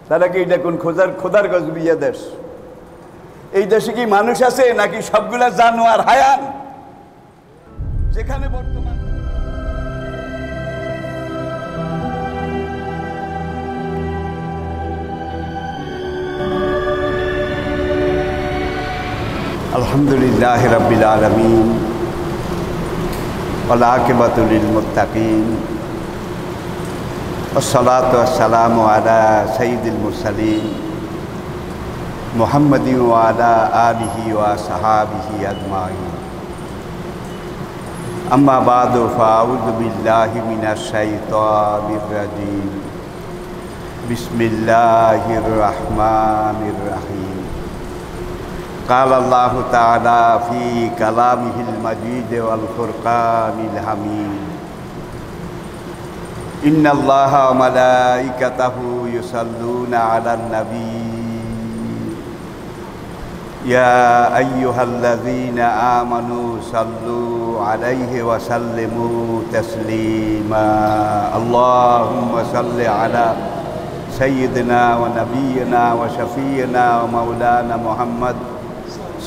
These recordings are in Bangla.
তারা কি এটা কোন খোদার গজবিয়া দেশ? এই দেশে কি মানুষ আছে নাকি সবগুলা জানোয়ার হায়ান? যেখানে বর্তমান আলহামদুলিল্লাহ রাব্বিল আলামিন ওয়াল আকিবাতু লিল মুত্তাকিন والصلاة والسلام على سيد المرسلين محمد وعلى آله وصحابه أجمعين أما بعد فأعوذ بالله من الشيطان الرجيم بسم الله الرحمن الرحيم قال الله تعالى في كلامه المجيد والفرقان الحميد إن الله وملائكته يصلون على النبي يا أيها الذين آمنوا صلوا عليه وسلموا تسليما اللهم صل على سيدنا ونبينا وشفينا ومولانا محمد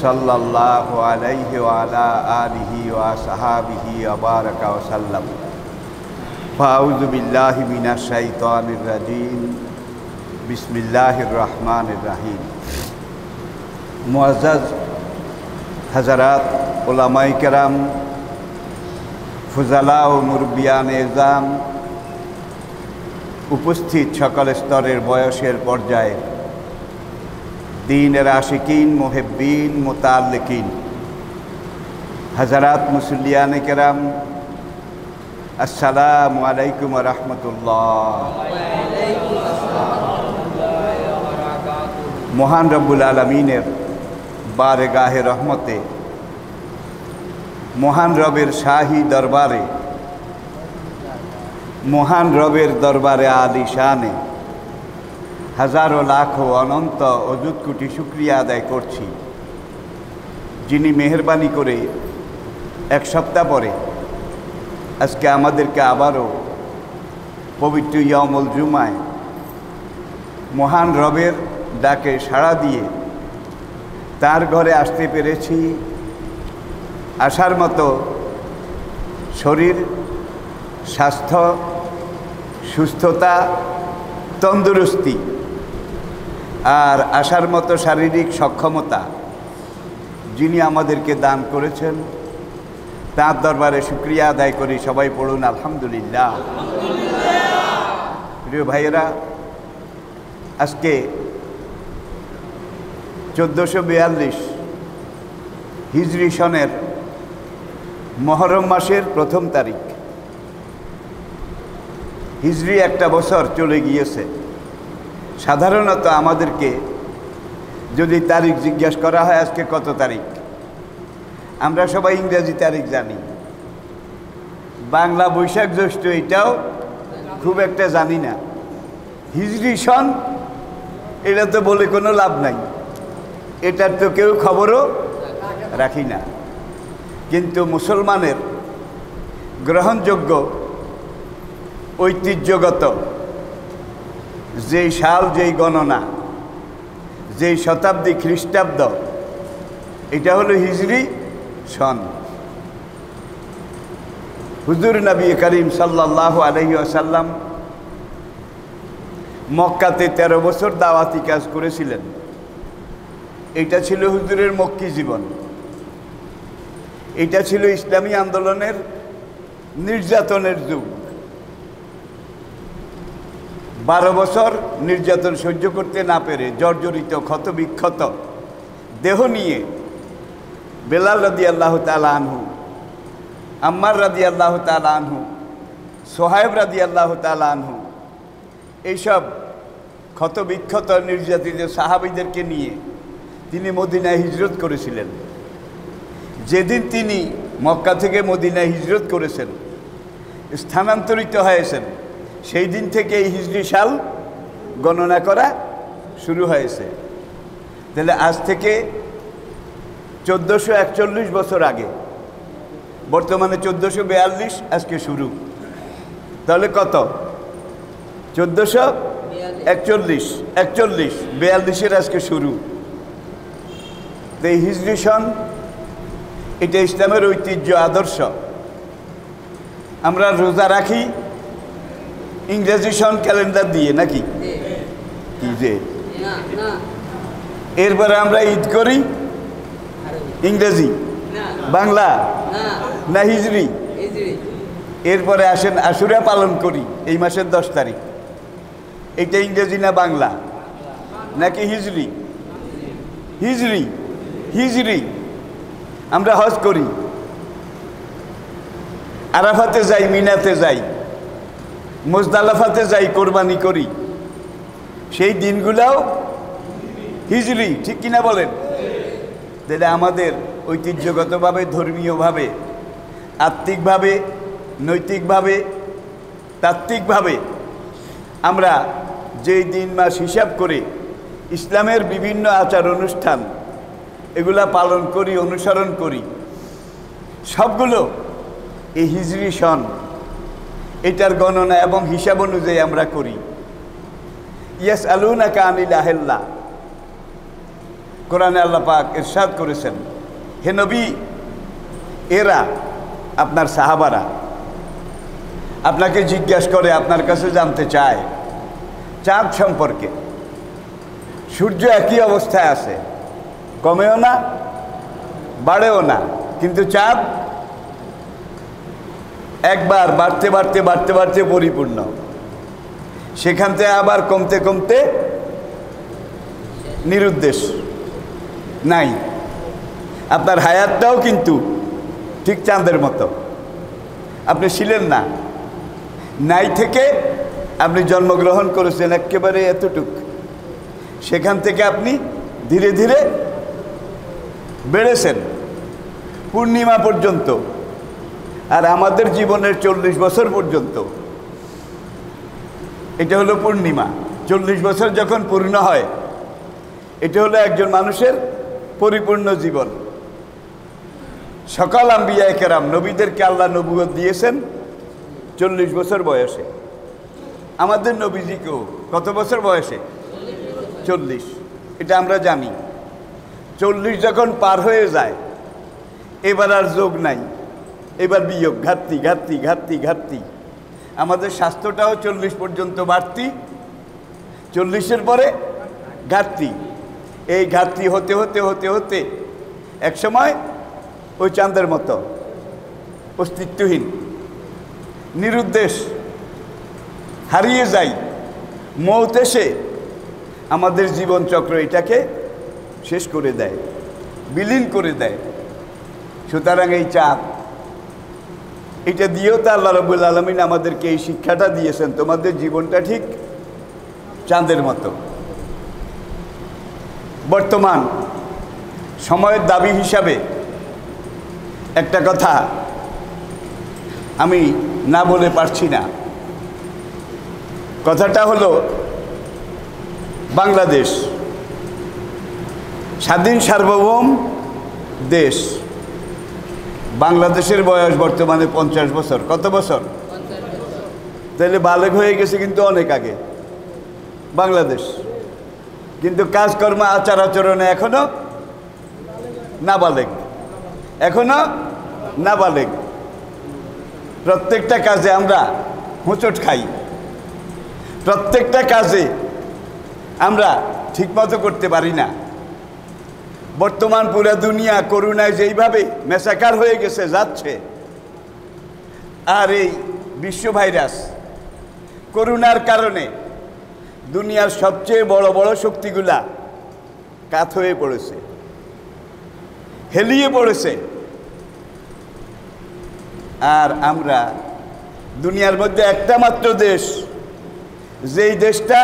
صلى الله عليه وعلى آله وصحابه وبارك وسلم فأعوذ بالله من الشيطان الرجيم بسم الله الرحمن الرحيم মুআজ্জাজ হাজারাত উলামায়ে কেরাম ফুজালা ও মুরব্বিয়ান এজাম উপস্থিত সকল স্তরের বয়সের পর্যায়ে দ্বীনের আশিকিন মুহিব্বিন মুতাআল্লিকিন হাজারাত মুসল্লিয়ানে কেরাম আসসালামু আলাইকুম ওয়া রাহমাতুল্লাহ। মহান রব্বুল আলামিনের বারগাহে রহমতে মহান রবের শাহী দরবারে মহান রবের দরবারে আলিশানে হাজারো লাখো অনন্ত অযুত কোটি শুকরিয়া আদায় করছি, যিনি মেহেরবানি করে এক সপ্তাহ পরে আজকে আমাদেরকে আবারও পবিত্র ইয়াউমুল জুমায় মহান রবের ডাকে সাড়া দিয়ে তার ঘরে আসতে পেরেছি। আসার মতো শরীর স্বাস্থ্য সুস্থতা তন্দুরুস্তি আর আসার মতো শারীরিক সক্ষমতা যিনি আমাদেরকে দান করেছেন তার দরবারে শুকরিয়া আদায় করি। সবাই পড়ুন আলহামদুলিল্লাহ। প্রিয় ভাইয়েরা, আজকে 1442 হিজরি সনের মহরম মাসের প্রথম তারিখ। হিজরি একটা বছর চলে গিয়েছে। সাধারণত আমাদেরকে যদি তারিখ জিজ্ঞাসা করা হয় আজকে কত তারিখ, আমরা সবাই ইংরেজি তারিখ জানি, বাংলা বৈশাখ জ্যৈষ্ঠ এটাও খুব একটা জানি না। হিজরি সন এটা তো বলে কোনো লাভ নাই, এটার তো কেউ খবরও রাখি না। কিন্তু মুসলমানের গ্রহণযোগ্য ঐতিহ্যগত যেই সাল, যেই গণনা, যেই শতাব্দী খ্রিস্টাব্দ, এটা হলো হিজরি সন। হুজুর নবী করিম সাল্লাল্লাহু আলাইহি ওয়াসাল্লাম মক্কাতে 13 বছর দাওয়াতি কাজ করেছিলেন। এটা ছিল হুজুরের মক্কি জীবন। এটা ছিল ইসলামী আন্দোলনের নির্যাতনের যুগ। 12 বছর নির্যাতন সহ্য করতে না পেরে জর্জরিত ক্ষতবিক্ষত দেহ নিয়ে বেলাল রাদিয়াল্লাহু তাআলা আনহু, আম্মার রাদিয়াল্লাহু তাআলা আনহু, সোহাইব রাদিয়াল্লাহু তাআলা আনহু, এইসব ক্ষতবিক্ষত নির্যাতিত সাহাবীদেরকে নিয়ে তিনি মদিনায় হিজরত করেছিলেন। যেদিন তিনি মক্কা থেকে মদিনায় হিজরত করেছেন, স্থানান্তরিত হয়েছেন, সেই দিন থেকে এই হিজরি সাল গণনা করা শুরু হয়েছে। তাহলে আজ থেকে 1441 বছর আগে, বর্তমানে 1442 আজকে শুরু, তাহলে কত? 1441 42 আজকে শুরু। তো এই হিজরি সন এটা ইসলামের ঐতিহ্য, আদর্শ। আমরা রোজা রাখি ইংরেজি সন ক্যালেন্ডার দিয়ে, নাকি কি যে? এরপরে আমরা ঈদ করি ইংরেজি, বাংলা না হিজরি। এরপরে আসেন আশুরা পালন করি এই মাসের 10 তারিখ। এটা ইংরেজি না বাংলা নাকি হিজরি? হিজরি। হিজরি। আমরা হজ করি, আরাফাতে যাই, মিনাতে যাই, মুজদালিফাতে যাই, কোরবানি করি। সেই দিনগুলাও হিজরি, ঠিক কিনা বলেন? তাহলে আমাদের ঐতিহ্যগতভাবে, ধর্মীয়ভাবে, আত্মিকভাবে, নৈতিকভাবে, তাত্ত্বিকভাবে আমরা যেই দিন মাস হিসাব করে ইসলামের বিভিন্ন আচার অনুষ্ঠান এগুলা পালন করি, অনুসরণ করি, সবগুলো এই হিজরি সন এটার গণনা এবং হিসাব অনুযায়ী আমরা করি। ইয়াসআলুনাকা আনিল আহিল্লাহ, কোরআনে আল্লাহ পাক ইরশাদ করেছেন, হে নবী, এরা আপনার সাহাবারা আপনাকে জিজ্ঞাসা করে, আপনার কাছে জানতে চায় চাঁদ সম্পর্কে। সূর্য একই অবস্থায় আছে, কমেও না বাড়েও না, কিন্তু চাঁদ একবার বাড়তে বাড়তে বাড়তে বাড়তে পরিপূর্ণ, সেখান থেকে আবার কমতে কমতে নিরুদ্দেশ নাই। আপনার হায়াতটাও কিন্তু ঠিক চাঁদের মতো, আপনি ছিলেন না, নাই থেকে আপনি জন্মগ্রহণ করেছেন একেবারে এতটুক, সেখান থেকে আপনি ধীরে ধীরে বেড়েছেন পূর্ণিমা পর্যন্ত। আর আমাদের জীবনের 40 বছর পর্যন্ত এটা হলো পূর্ণিমা। 40 বছর যখন পূর্ণ হয়, এটা হলো একজন মানুষের পরিপূর্ণ জীবন। সকল আম্বিয়া কেরাম, নবীদেরকে আল্লাহ নবুয়ত দিয়েছেন 40 বছর বয়সে। আমাদের নবীজিকেও কত বছর বয়সে? 40। এটা আমরা জানি। 40 যখন পার হয়ে যায়, এবার আর যোগ নাই, এবার বিয়োগ, ঘাটতি ঘাটতি ঘাটতি ঘাটতি। আমাদের স্বাস্থ্যটাও 40 পর্যন্ত বাড়তি, 40-এর পরে ঘাটতি। এই ঘাটতি হতে হতে হতে হতে এক সময় ওই চাঁদের মতো অস্তিত্বহীন, নিরুদ্দেশ, হারিয়ে যাই। মৌত এসে আমাদের জীবনচক্র এটাকে শেষ করে দেয়, বিলীন করে দেয়। সুতরাং এই চাঁদ, এটা দিয়েও তো আল্লাহ রাব্বুল আলামিন আমাদেরকে এই শিক্ষাটা দিয়েছেন, তোমাদের জীবনটা ঠিক চাঁদের মতো। বর্তমান সময়ের দাবি হিসাবে একটা কথা আমি না বলে পারছি না। কথাটা হলো, বাংলাদেশ স্বাধীন সার্বভৌম দেশ। বাংলাদেশের বয়স বর্তমানে 50 বছর। কত বছর? তাহলে বালেগ হয়ে গেছে কিন্তু অনেক আগে বাংলাদেশ, কিন্তু কাজকর্ম আচার আচরণে এখনো নাবালেগ, এখনো নাবালেগ। প্রত্যেকটা কাজে আমরা হোঁচট খাই, প্রত্যেকটা কাজে আমরা ঠিকমতো করতে পারি না। বর্তমান পুরা দুনিয়া করোনায় যেইভাবে মেসাকার হয়ে গেছে যাচ্ছে, আর এই বিশ্ব ভাইরাস করোনার কারণে দুনিয়ার সবচেয়ে বড় বড় শক্তিগুলা কাত হয়ে পড়েছে, হেলিয়ে পড়েছে। আর আমরা দুনিয়ার মধ্যে একটা মাত্র দেশ, যেই দেশটা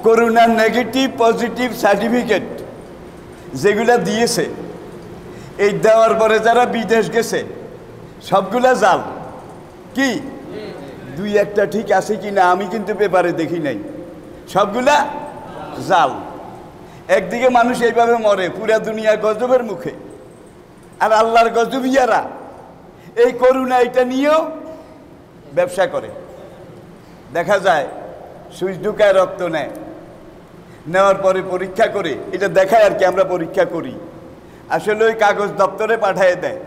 করোনার নেগেটিভ পজিটিভ সার্টিফিকেট যেগুলা দিয়েছে, এই দেওয়ার পরে যারা বিদেশ গেছে সবগুলা জাল। কি 2-1টা ঠিক আছে কি না আমি কিন্তু পেপারে দেখি নাই, সবগুলা জাল। একদিকে মানুষ এইভাবে মরে পুরা দুনিয়া গজবের মুখে, আর আল্লাহর গজবিয়ারা এই করোনা এটা নিয়েও ব্যবসা করে। দেখা যায় সুইচ ঢুকায় রক্ত নেয়, নেওয়ার পরে পরীক্ষা করে এটা দেখায় আর কি, আমরা পরীক্ষা করি, আসলে ওই কাগজ দপ্তরে পাঠিয়ে দেয়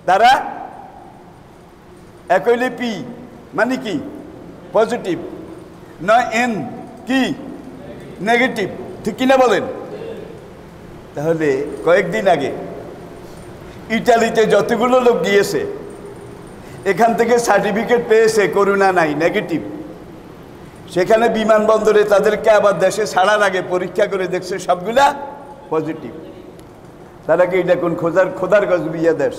তারা। এক হইলে পি মানে কি পজিটিভ, নয় এন কি নেগেটিভ, ঠিক কিনা বলেন? তাহলে কয়েকদিন আগে ইটালিতে যতগুলো লোক গিয়েছে এখান থেকে সার্টিফিকেট পেয়েছে করোনা নাই, নেগেটিভ। সেখানে বিমানবন্দরে তাদেরকে আবার দেশে ছাড়ার আগে পরীক্ষা করে দেখছে সবগুলা পজিটিভ। তারা কি এটা কোন খোদার গজবিয়া দেশ?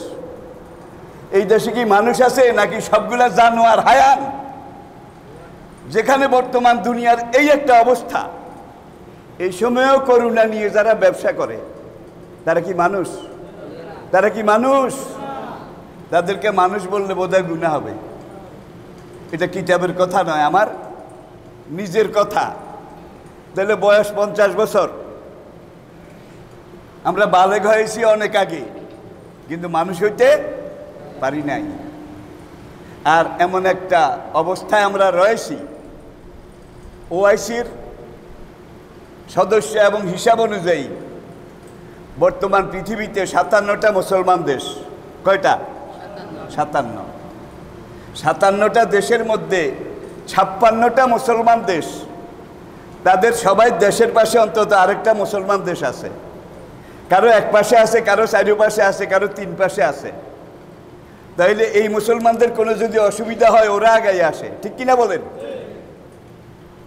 এই দেশে কি মানুষ আছে নাকি সবগুলা জানোয়ার হায়ান? যেখানে বর্তমান দুনিয়ার এই একটা অবস্থা, এই সময়েও করোনা নিয়ে যারা ব্যবসা করে তারা কি মানুষ? তারা কি মানুষ? তাদেরকে মানুষ বললে বোধহয় গুনাহ হবে। এটা কিতাবের কথা নয়, আমার নিজের কথা। তাহলে বয়স 50 বছর, আমরা বালেগ হয়েছি অনেক আগে, কিন্তু মানুষ হইতে পারি নাই। আর এমন একটা অবস্থায় আমরা রয়েছি, ওআইসির সদস্য এবং হিসাব অনুযায়ী বর্তমান পৃথিবীতে 57টা মুসলমান দেশ। কয়টা? 57। 57টা দেশের মধ্যে 56টা মুসলমান দেশ, তাদের সবাই দেশের পাশে অন্তত আরেকটা মুসলমান দেশ আছে। কারো এক পাশে আছে, কারো চারিপাশে আছে, কারো 3 পাশে আছে। তাইলে এই মুসলমানদের কোনো যদি অসুবিধা হয় ওরা আগে আসে, ঠিক কিনা বলেন?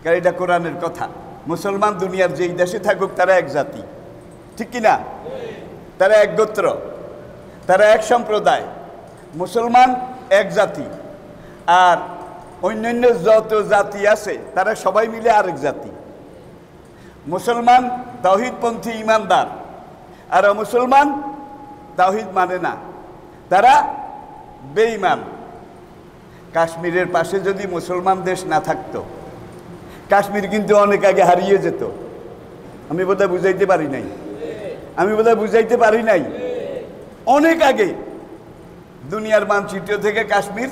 কারণ এটা কোরআনের কথা। মুসলমান দুনিয়ার যেই দেশে থাকুক তারা এক জাতি, ঠিক কিনা? তারা এক গোত্র, তারা এক সম্প্রদায়। মুসলমান এক জাতি, আর অন্যান্য যত জাতি আছে তারা সবাই মিলে আরেক জাতি। মুসলমান তাওহীদপন্থী ইমানদার, আর মুসলমান তাওহীদ মানে না, তারা বেঈমান। কাশ্মীরের পাশে যদি মুসলমান দেশ না থাকতো, কাশ্মীর কিন্তু অনেক আগে হারিয়ে যেত। আমি বোধহয় বুঝাইতে পারি নাই, অনেক আগে দুনিয়ার মানচিত্র থেকে কাশ্মীর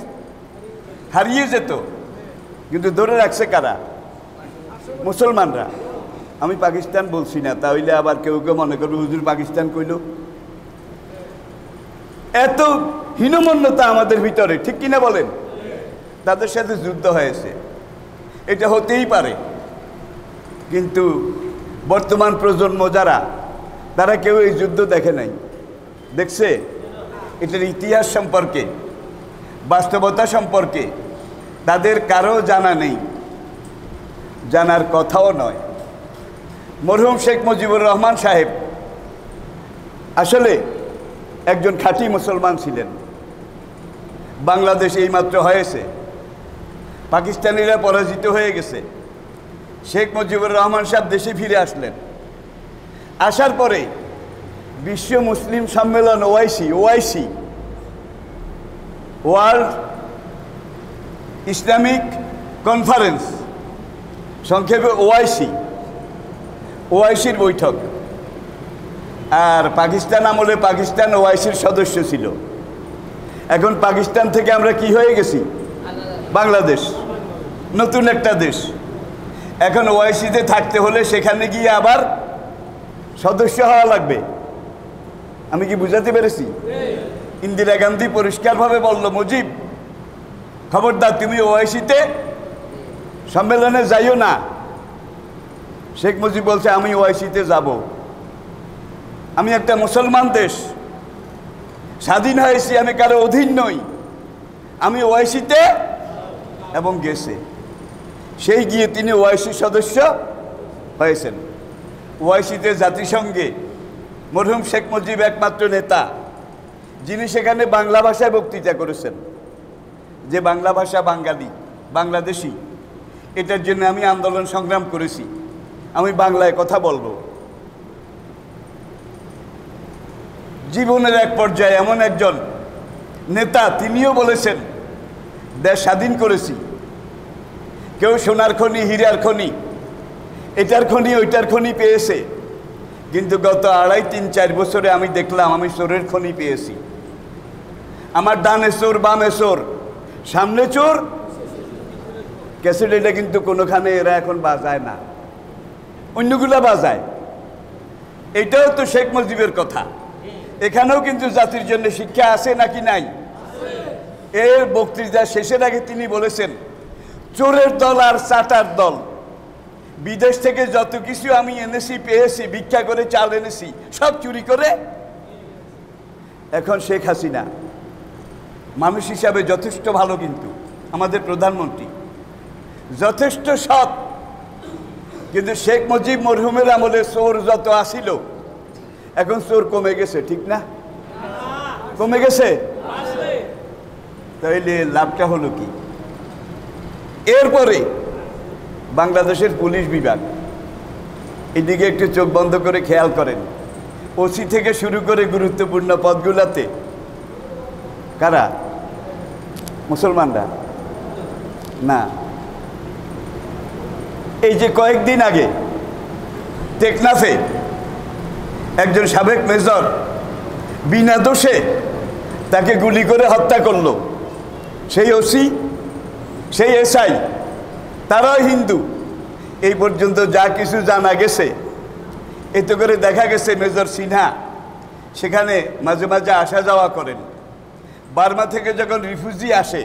হারিয়ে যেত। কিন্তু ধরে রাখছে কারা? মুসলমানরা। আমি পাকিস্তান বলছি না, তাহলে আবার কেউ কেউ মনে করবে হুজুর পাকিস্তান কইল। এত হীনমন্যতা আমাদের ভিতরে, ঠিক কিনা বলেন? তাদের সাথে যুদ্ধ হয়েছে, এটা হতেই পারে। কিন্তু বর্তমান প্রজন্ম যারা, তারা কেউ এই যুদ্ধ দেখে নাই, দেখছে? এটার ইতিহাস সম্পর্কে, বাস্তবতা সম্পর্কে তাদের কারো জানা নেই, জানার কথাও নয়। মরহুম শেখ মুজিবুর রহমান সাহেব আসলে একজন খাঁটি মুসলমান ছিলেন। বাংলাদেশ এইমাত্র হয়েছে, পাকিস্তানিরা পরাজিত হয়ে গেছে। শেখ মুজিবুর রহমান সাহেব দেশে ফিরে আসলেন। আসার পরে বিশ্ব মুসলিম সম্মেলন ওআইসি, ওয়ার্ল্ড ইসলামিক কনফারেন্স, সংক্ষেপে ওআইসির বৈঠক। আর পাকিস্তান আমলে পাকিস্তান ওআইসির সদস্য ছিল। এখন পাকিস্তান থেকে আমরা কি হয়ে গেছি? বাংলাদেশ, নতুন একটা দেশ। এখন ওআইসিতে থাকতে হলে সেখানে গিয়ে আবার সদস্য হওয়া লাগবে। আমি কি বুঝাতে পেরেছি? ইন্দিরা গান্ধী পরিষ্কারভাবে বলল, মুজিব খবরদার তুমি ওআইসিতে সম্মেলনে যাইও না। শেখ মুজিব বলছে আমি ওআইসিতে যাব। আমি একটা মুসলমান দেশ, স্বাধীন হয়েছি, আমি কারো অধীন নই, আমি ওআইসিতে। এবং গেছে, সেই গিয়ে তিনি ওআইসি সদস্য হয়েছেন। ওআইসিতে জাতিসংঘে মরহুম শেখ মুজিব একমাত্র নেতা যিনি সেখানে বাংলা ভাষায় বক্তৃতা করেছেন। যে বাংলা ভাষা বাঙালি, বাংলাদেশি, এটার জন্য আমি আন্দোলন সংগ্রাম করেছি, আমি বাংলায় কথা বলবো। জীবনের এক পর্যায়ে এমন একজন নেতা, তিনিও বলেছেন দেশ স্বাধীন করেছি। কেউ সোনার খনি, হীরার খনি, এটার খনি, ওইটার খনি পেয়েছে, কিন্তু গত 2.5-3-4 বছরে আমি দেখলাম আমি চোরের খনি পেয়েছি। আমার ডানে চোর, বামে চোর, সামনে চোর। ক্যাসেট এটা কিন্তু কোনোখানে এরা এখন বাজায় না। অন্যগুলা বাজায়। এটাও তো শেখ মুজিবের কথা। এখানেও কিন্তু জাতির জন্য শিক্ষা আছে নাকি নাই? এর বক্তৃতা শেষের আগে তিনি বলেছেন, চোরের দল আর চাটার দল, বিদেশ থেকে যত কিছু আমি এনেছি পেয়েছি, ভিক্ষা করে চাল এনেছি, সব চুরি করে। এখন শেখ হাসিনা মানুষ হিসাবে যথেষ্ট ভালো, কিন্তু আমাদের প্রধানমন্ত্রী যথেষ্ট সৎ, কিন্তু শেখ মুজিব মরহুমের আমলে চোর যত আসিল, এখন চোর কমে গেছে, ঠিক না? কমে গেছে। তাইলে লাভটা হলো কি? এরপরে বাংলাদেশের পুলিশ বিভাগ, এদিকে একটু চোখ বন্ধ করে খেয়াল করেন, ওসি থেকে শুরু করে গুরুত্বপূর্ণ পদগুলোতে কারা? মুসলমানরা না। এই যে কয়েকদিন আগে টেকনাফে একজন সাবেক মেজর বিনা দোষে তাকে গুলি করে হত্যা করলো, সেই ওসি, সেই এসআই, তারাও হিন্দু। এই পর্যন্ত যা কিছু জানা গেছে, এতে করে দেখা গেছে মেজর সিনহা সেখানে মাঝে মাঝে আসা যাওয়া করেন। বার্মা থেকে যখন রিফিউজি আসে,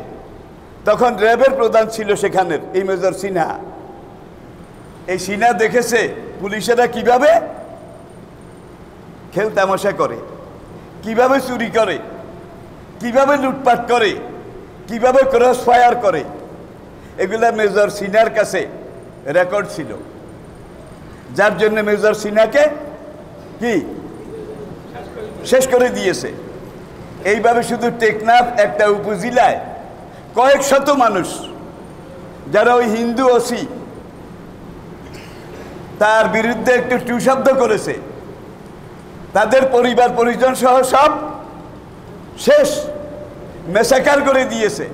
তখন র্যাবের প্রধান ছিল সেখানের এই মেজর সিনহা। এই সিনহা দেখেছে পুলিশেরা কিভাবে খেল তামাশা করে, কিভাবে চুরি করে, কিভাবে লুটপাট করে, কিভাবে ক্রস ফায়ার করে। এগুলা মেজর সিনহার কাছে রেকর্ড ছিল, যার জন্য মেজর সিনহাকে কি শেষ করে দিয়েছে। এইভাবে শুধু টেকনাফ একটা উপজেলায় কয়েক শত মানুষ, যারা ওই হিন্দু ওসি তার বিরুদ্ধে একটু টু শব্দ করেছে, তাদের পরিবার পরিজন সহ সব শেষ, মেসাকার করে দিয়েছে।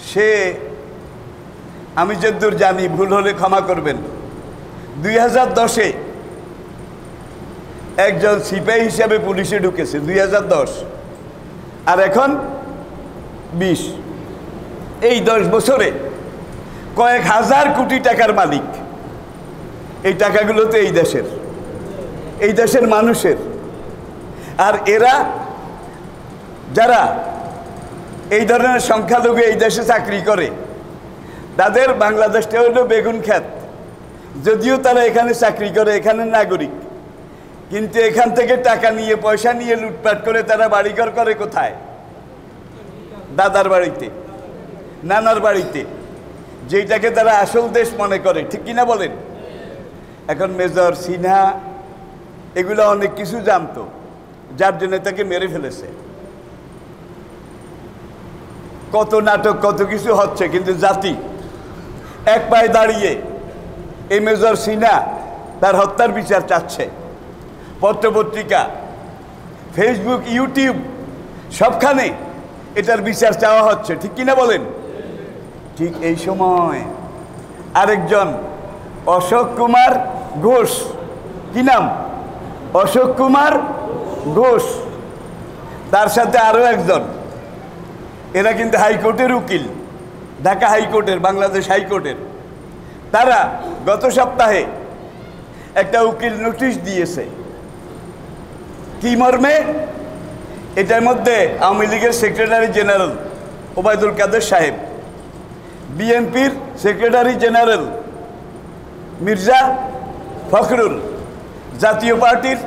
সে, আমি যতদূর জানি, ভুল হলে ক্ষমা করবেন, 2010-এ একজন সিপাহী হিসাবে পুলিশে ঢুকেছে, 2010, আর এখন 20। এই 10 বছরে কয়েক হাজার কোটি টাকার মালিক। এই টাকাগুলো তো এই দেশের মানুষের। আর এরা যারা এই ধরনের সংখ্যালঘু এই দেশে চাকরি করে, তাদের বাংলাদেশটা হলো বেগুন ক্ষেত। যদিও তারা এখানে চাকরি করে, এখানের নাগরিক, কিন্তু এখান থেকে টাকা নিয়ে, পয়সা নিয়ে লুটপাট করে তারা বাড়িঘর করে কোথায়? দাদার বাড়িতে, নানার বাড়িতে, যেটাকে তারা আসল দেশ মনে করে, ঠিক কিনা বলেন? এখন মেজর সিনহা এগুলো অনেক কিছু জানতো, যার জন্য তাকে মেরে ফেলেছে। কত নাটক, কত কিছু হচ্ছে, কিন্তু জাতি এক পায়ে দাঁড়িয়ে এই মেজর সিনহা তার হত্যার বিচার চাচ্ছে। পত্রপত্রিকা, ফেসবুক, ইউটিউব, সবখানে এটার বিচার চাওয়া হচ্ছে, ঠিক কিনা বলেন? ঠিক এই সময় আরেকজন অশোক কুমার ঘোষ, কি নাম? অশোক কুমার ঘোষ, তার সাথে আরো একজন, এরা কিন্তু হাইকোর্টের উকিল, ঢাকা হাইকোর্টের, বাংলাদেশ হাইকোর্টের। তারা গত সপ্তাহে একটা উকিল নোটিশ দিয়েছে। কি মর্মে? এটার মধ্যে আওয়ামী লীগের সেক্রেটারি জেনারেল ওবায়দুল কাদের সাহেব, বিএনপির সেক্রেটারি জেনারেল মির্জা ফখরুল, জাতীয় পার্টির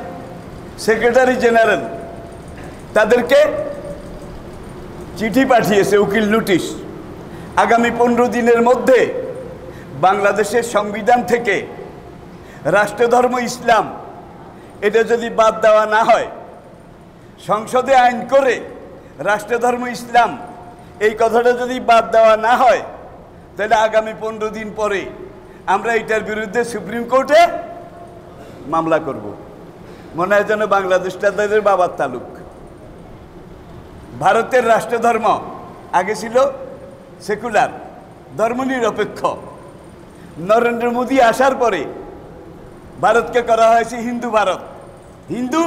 সেক্রেটারি জেনারেল, তাদেরকে চিঠি পাঠিয়েছে, উকিল নোটিশ। আগামী 15 দিনের মধ্যে বাংলাদেশের সংবিধান থেকে রাষ্ট্রধর্ম ইসলাম এটা যদি বাদ দেওয়া না হয়, সংসদে আইন করে রাষ্ট্রধর্ম ইসলাম এই কথাটা যদি বাদ দেওয়া না হয়, তাহলে আগামী 15 দিন পরে আমরা এটার বিরুদ্ধে সুপ্রিম কোর্টে মামলা করব। মনে হয় যেন বাংলাদেশটা তাদের বাবার তালুক। ভারতের রাষ্ট্রধর্ম আগে ছিল সেকুলার, ধর্মনিরপেক্ষ। নরেন্দ্র মোদী আসার পরে ভারতকে করা হয়েছে হিন্দু ভারত, হিন্দু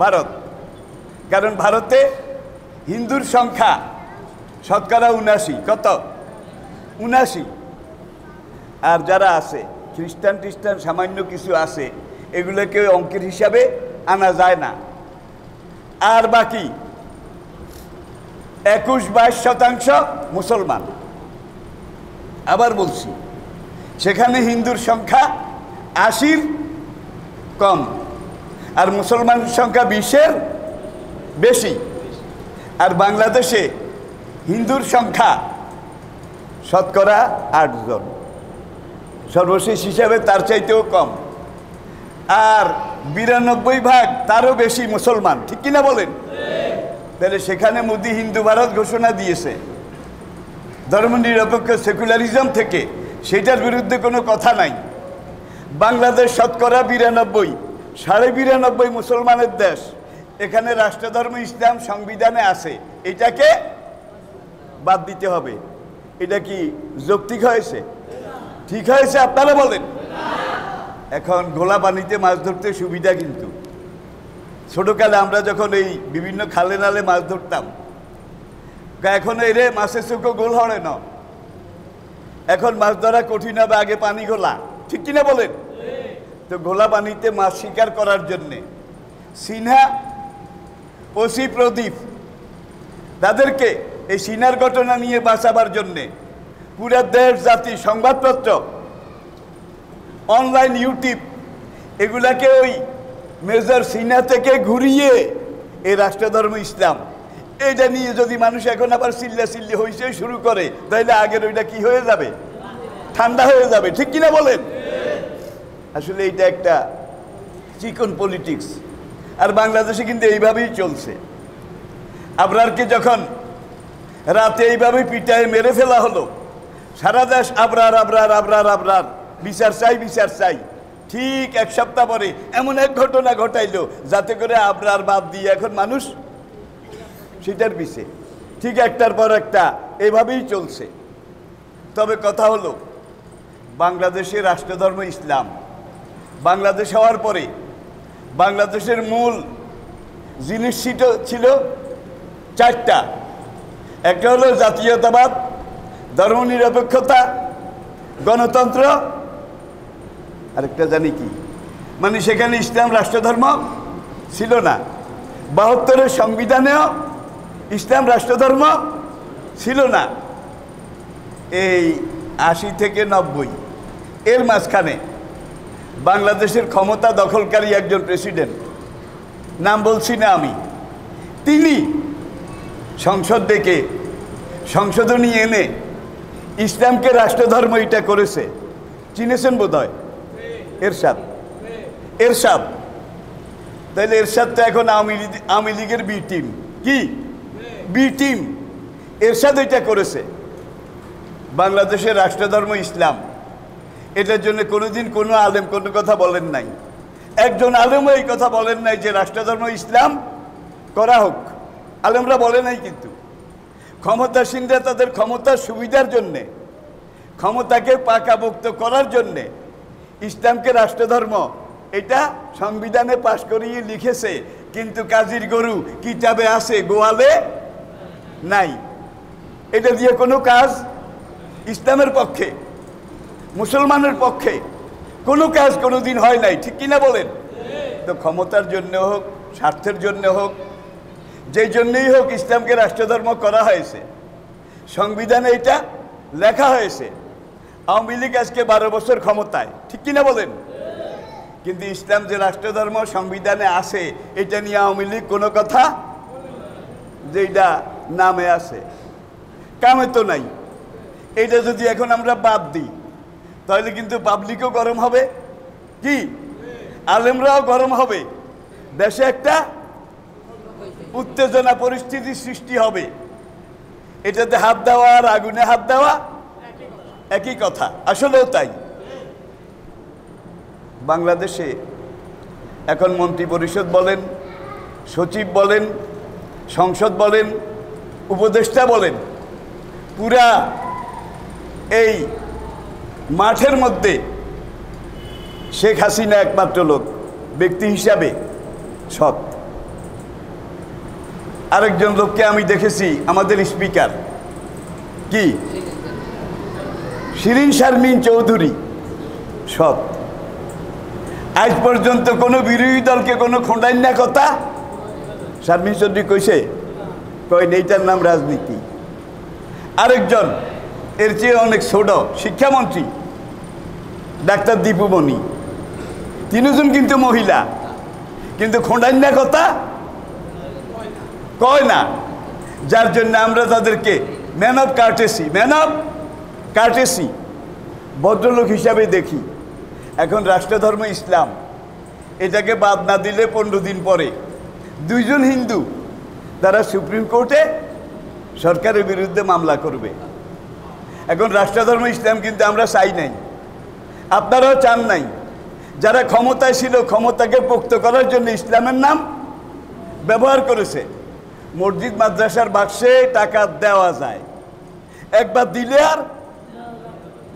ভারত। কারণ ভারতে হিন্দুর সংখ্যা শতকরা 79, কত? 79। আর যারা আছে খ্রিস্টান টিস্টান সামান্য কিছু আছে, এগুলোকে অঙ্কের হিসাবে আনা যায় না। আর বাকি 21-22% মুসলমান। আবার বলছি, সেখানে হিন্দুর সংখ্যা 80-র কম, আর মুসলমানের সংখ্যা 20-এর বেশি। আর বাংলাদেশে হিন্দুর সংখ্যা শতকরা 8 জন, সর্বশেষ হিসাবে তার চাইতেও কম। আর 92% তারও বেশি মুসলমান, ঠিক কিনা বলেন? তাহলে সেখানে মোদি হিন্দু ভারত ঘোষণা দিয়েছে, ধর্মনিরপেক্ষ সেকুলারিজম থেকে, সেটার বিরুদ্ধে কোনো কথা নাই। বাংলাদেশ শতকরা 92, 92.5 মুসলমানের দেশ, এখানে রাষ্ট্রধর্ম ইসলাম সংবিধানে আছে, এটাকে বাদ দিতে হবে। এটা কি যৌক্তিক হয়েছে? ঠিক হয়েছে? আপনারা বলেন। এখন গোলা পানিতে মাছ ধরতে সুবিধা, কিন্তু ছোটকালে আমরা যখন এই বিভিন্ন খালে নালে মাছ ধরতাম, এখন এরে মাছের চোখও গোল হরে না, এখন মাছ ধরা কঠিন হবে, আগে পানি গোলা, ঠিক কিনা বলেন? তো গোলা পানিতে মাছ শিকার করার জন্যে সিনহা, ওসি প্রদীপ, তাদেরকে এই সিনার ঘটনা নিয়ে বাঁচাবার জন্যে পুরা দেশ জাতি, সংবাদপত্র, অনলাইন, ইউটিউব, এগুলাকে ওই মেজর সিনহা থেকে ঘুরিয়ে এই রাষ্ট্রধর্ম ইসলাম এটা নিয়ে যদি মানুষ এখন আবার চিল্লি হইছে শুরু করে, তাহলে আগের ওইটা কি হয়ে যাবে? ঠান্ডা হয়ে যাবে, ঠিক কিনা বলেন? আসলে এইটা একটা চিকন পলিটিক্স। আর বাংলাদেশে কিন্তু এইভাবেই চলছে। আবরারকে যখন রাতে এইভাবে পিটায় মেরে ফেলা হলো, সারা দেশ আবরার আবরার আবরার আবরার, বিচার চাই বিচার চাই। ঠিক 1 সপ্তাহ পরে এমন এক ঘটনা ঘটাইলো যাতে করে আবরার বাদ দিয়ে এখন মানুষ সেটার পিছে, ঠিক একটার পর একটা এভাবেই চলছে। তবে কথা হলো, বাংলাদেশের রাষ্ট্রধর্ম ইসলাম, বাংলাদেশ হওয়ার পরে বাংলাদেশের মূল জিনিস ছিল 4টা। একটা হলো জাতীয়তাবাদ, ধর্মনিরপেক্ষতা, গণতন্ত্র, আরেকটা জানি কি, মানে সেখানে ইসলাম রাষ্ট্রধর্ম ছিল না। 72-এর সংবিধানেও ইসলাম রাষ্ট্রধর্ম ছিল না। এই 80 থেকে 90 এর মাঝখানে বাংলাদেশের ক্ষমতা দখলকারী একজন প্রেসিডেন্ট, নাম বলছি না আমি, তিনি সংসদ ডেকে সংশোধনী এনে ইসলামকে রাষ্ট্রধর্ম এটা করেছে। চিনেছেন বোধ হয়? এরশাদ। তাইলে এরশাদ তো এখন আওয়ামী লীগের বি টিম। কি বি টিম? এরশাদ এটা করেছে। বাংলাদেশের রাষ্ট্রধর্ম ইসলাম, এটার জন্য কোনোদিন কোনো আলেম কোনো কথা বলেন নাই। একজন আলেমও এই কথা বলেন নাই যে রাষ্ট্রধর্ম ইসলাম করা হোক, আলেমরা বলে নাই। কিন্তু ক্ষমতাসীনরা তাদের ক্ষমতার সুবিধার জন্যে, ক্ষমতাকে পাকাপোক্ত করার জন্যে ইসলামকে রাষ্ট্রধর্ম এটা সংবিধানে পাশ করিয়ে লিখেছে, কিন্তু কাজীর গরু কিতাবে আছে, গোয়ালে নাই। এটা দিয়ে কোনো কাজ ইসলামের পক্ষে, মুসলমানের পক্ষে কোনো কাজ কোনোদিন হয় নাই, ঠিক কিনা বলেন? তো ক্ষমতার জন্য হোক, স্বার্থের জন্য হোক, যেই জন্যই হোক, ইসলামকে রাষ্ট্রধর্ম করা হয়েছে, সংবিধানে এটা লেখা হয়েছে। আওয়ামী লীগ আজকে 12 বছর ক্ষমতায়, ঠিক কিনা বলেন? কিন্তু ইসলাম যে রাষ্ট্রধর্ম সংবিধানে আছে, এটা নিয়ে আওয়ামী লীগ কোনো কথা, যেটা নামে আছে, কামে তো নাই। এটা যদি এখন আমরা বাদ দিই, তাহলে কিন্তু পাবলিকও গরম হবে, কি আলেমরাও গরম হবে, দেশে একটা উত্তেজনা পরিস্থিতি সৃষ্টি হবে। এটাতে হাত দেওয়া আর আগুনে হাত দেওয়া একই কথা, আসলেও তাই। বাংলাদেশে এখন মন্ত্রী পরিষদ বলেন, সচিব বলেন, সংসদ বলেন, উপদেষ্টা বলেন, পুরা এই মাঠের মধ্যে শেখ হাসিনা একমাত্র লোক, ব্যক্তি হিসাবে সৎ। আরেকজন লোককে আমি দেখেছি, আমাদের স্পিকার, কি শিরিন শারমিন চৌধুরী, সৎ। আজ পর্যন্ত কোনো বিরোধী দলকে কোনো খোঁড়াইনা কথা শারমিন চৌধুরী কইছে? কই এইটার নাম রাজনীতি। আরেকজন এর চেয়ে অনেক ছোট শিক্ষামন্ত্রী ডাক্তার দীপুমণি, তিনজন কিন্তু মহিলা, কিন্তু খোঁড়াইনা কথা কয় না। যার জন্য আমরা তাদেরকে ম্যান অফ কার্টেসি ভদ্রলোক হিসাবে দেখি। এখন রাষ্ট্রধর্ম ইসলাম, এটাকে বাদ না দিলে 15 দিন পরে দুইজন হিন্দু তারা সুপ্রিম কোর্টে সরকারের বিরুদ্ধে মামলা করবে। এখন রাষ্ট্রধর্ম ইসলাম কিন্তু আমরা চাই নাই, আপনারাও চান নাই। যারা ক্ষমতায় ছিল ক্ষমতাকে পোক্ত করার জন্য ইসলামের নাম ব্যবহার করেছে। মসজিদ মাদ্রাসার বাক্সে টাকা দেওয়া যায়, একবার দিলে আর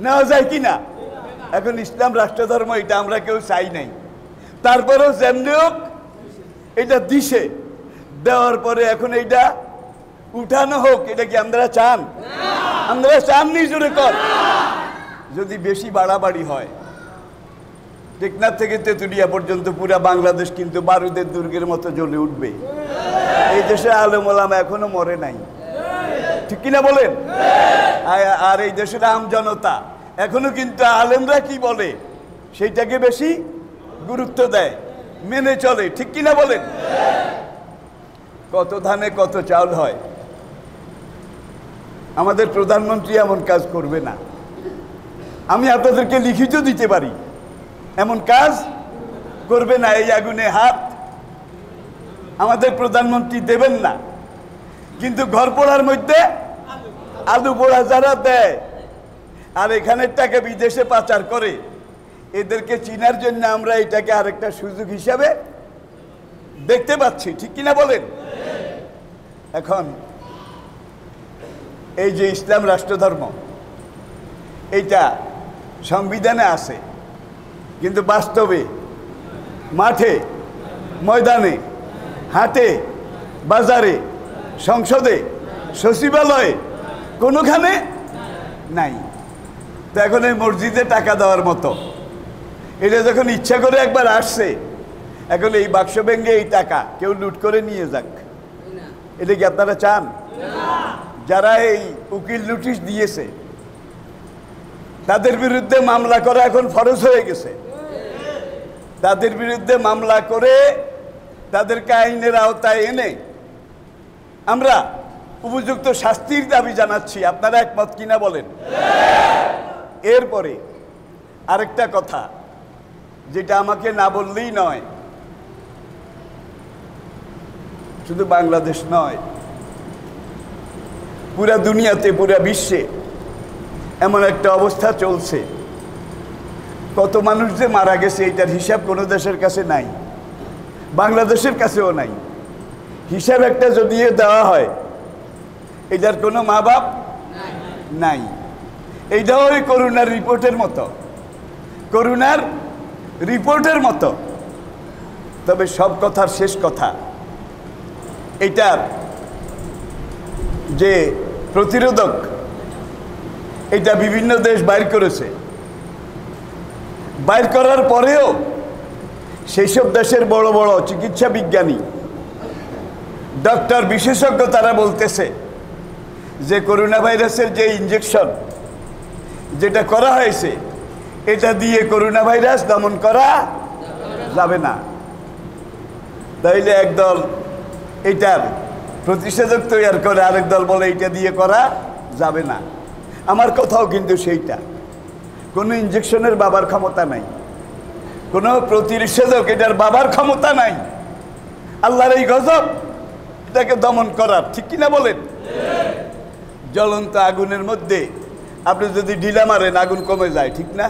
নেওয়া যায় কি না? এখন ইসলাম রাষ্ট্রধর্ম এটা আমরা কেউ চাই নাই, তারপরেও যেমনি হোক এটা দিছে, দেওয়ার পরে এখন এইটা উঠানো হোক, এটা কি আমরা চান? আমরা চাননি জোরে কর। যদি বেশি বাড়াবাড়ি হয়, টেকনাফ থেকে তেতুলিয়া পর্যন্ত পুরা বাংলাদেশ কিন্তু বারুদের দুর্গের মতো জ্বলে উঠবে। এই দেশে আলেম ওলামা এখনো মরে নাই, ঠিক কিনা বলেন? আর এই দেশের আম জনতা এখনো কিন্তু আলেমরা কি বলে সেইটাকে বেশি গুরুত্ব দেয়, মেনে চলে, ঠিক কিনা বলেন? কত ধানে কত চাউল হয়। আমাদের প্রধানমন্ত্রী এমন কাজ করবে না। আমি আপনাদেরকে লিখিত দিতে পারি, এমন কাজ করবে না। এই আগুনে হাত আমাদের প্রধানমন্ত্রী দেবেন না। কিন্তু ঘর পোড়ার মধ্যে আলু পোড়া যারা দেয় আর এখানের টাকা বিদেশে পাচার করে, এদেরকে চিনার জন্য আমরা এটাকে আরেকটা সুযোগ হিসাবে দেখতে পাচ্ছি, ঠিক কিনা বলেন? এখন এই যে ইসলাম রাষ্ট্রধর্ম, এইটা সংবিধানে আছে, কিন্তু বাস্তবে মাঠে ময়দানে হাটে বাজারে সংসদে সচিবালয়ে কোনোখানে নাই। তো এখন এই মসজিদে টাকা দেওয়ার মতো এটা যখন ইচ্ছা করে একবার আসছে, এখন এই বাক্স ভেঙে এই টাকা কেউ লুট করে নিয়ে যাক, এটা কি আপনারা চান? যারা এই উকিল নোটিশ দিয়েছে তাদের বিরুদ্ধে মামলা করা এখন ফরজ হয়ে গেছে। তাদের বিরুদ্ধে মামলা করে তাদেরকে আইনের আওতায় এনে আমরা উপযুক্ত শাস্তির দাবি জানাচ্ছি। আপনারা একমত কিনা বলেন? এরপরে আরেকটা কথা যেটা আমাকে না বললেই নয়, শুধু বাংলাদেশ নয়, পুরা দুনিয়াতে পুরা বিশ্বে এমন একটা অবস্থা চলছে, কত মানুষ যে মারা গেছে এটার হিসাব কোনো দেশের কাছে নাই, বাংলাদেশের কাছেও নাই। হিসাব একটা যদি দেওয়া হয়, এটার কোনো মা বাপ নাই। এইটাও ওই করোনার রিপোর্টের মতো। তবে সব কথার শেষ কথা, এটার যে প্রতিরোধক এটা বিভিন্ন দেশ বাইর করেছে। বাইর করার পরেও সেই সব দেশের বড় বড় চিকিৎসা বিজ্ঞানী, ডক্টর, বিশেষজ্ঞ তারা বলতেছে যে করোনা ভাইরাসের যে ইনজেকশন যেটা করা হয়েছে, এটা দিয়ে করোনা ভাইরাস দমন করা যাবে না। তাইলে একদল এটার প্রতিষেধক তৈরি করে, আরেক দল বলে এটা দিয়ে করা যাবে না। আমার কথাও কিন্তু সেইটা, কোনো ইনজেকশনের বাবার ক্ষমতা নাই, কোনো প্রতিষেধক এটার বাবার ক্ষমতা নাই। আল্লাহর এই গজব এটাকে দমন করার, ঠিক কিনা বলেন? জ্বলন্ত আগুনের মধ্যে আপনি যদি ঢিলা মারেন আগুন কমে যায়, ঠিক না?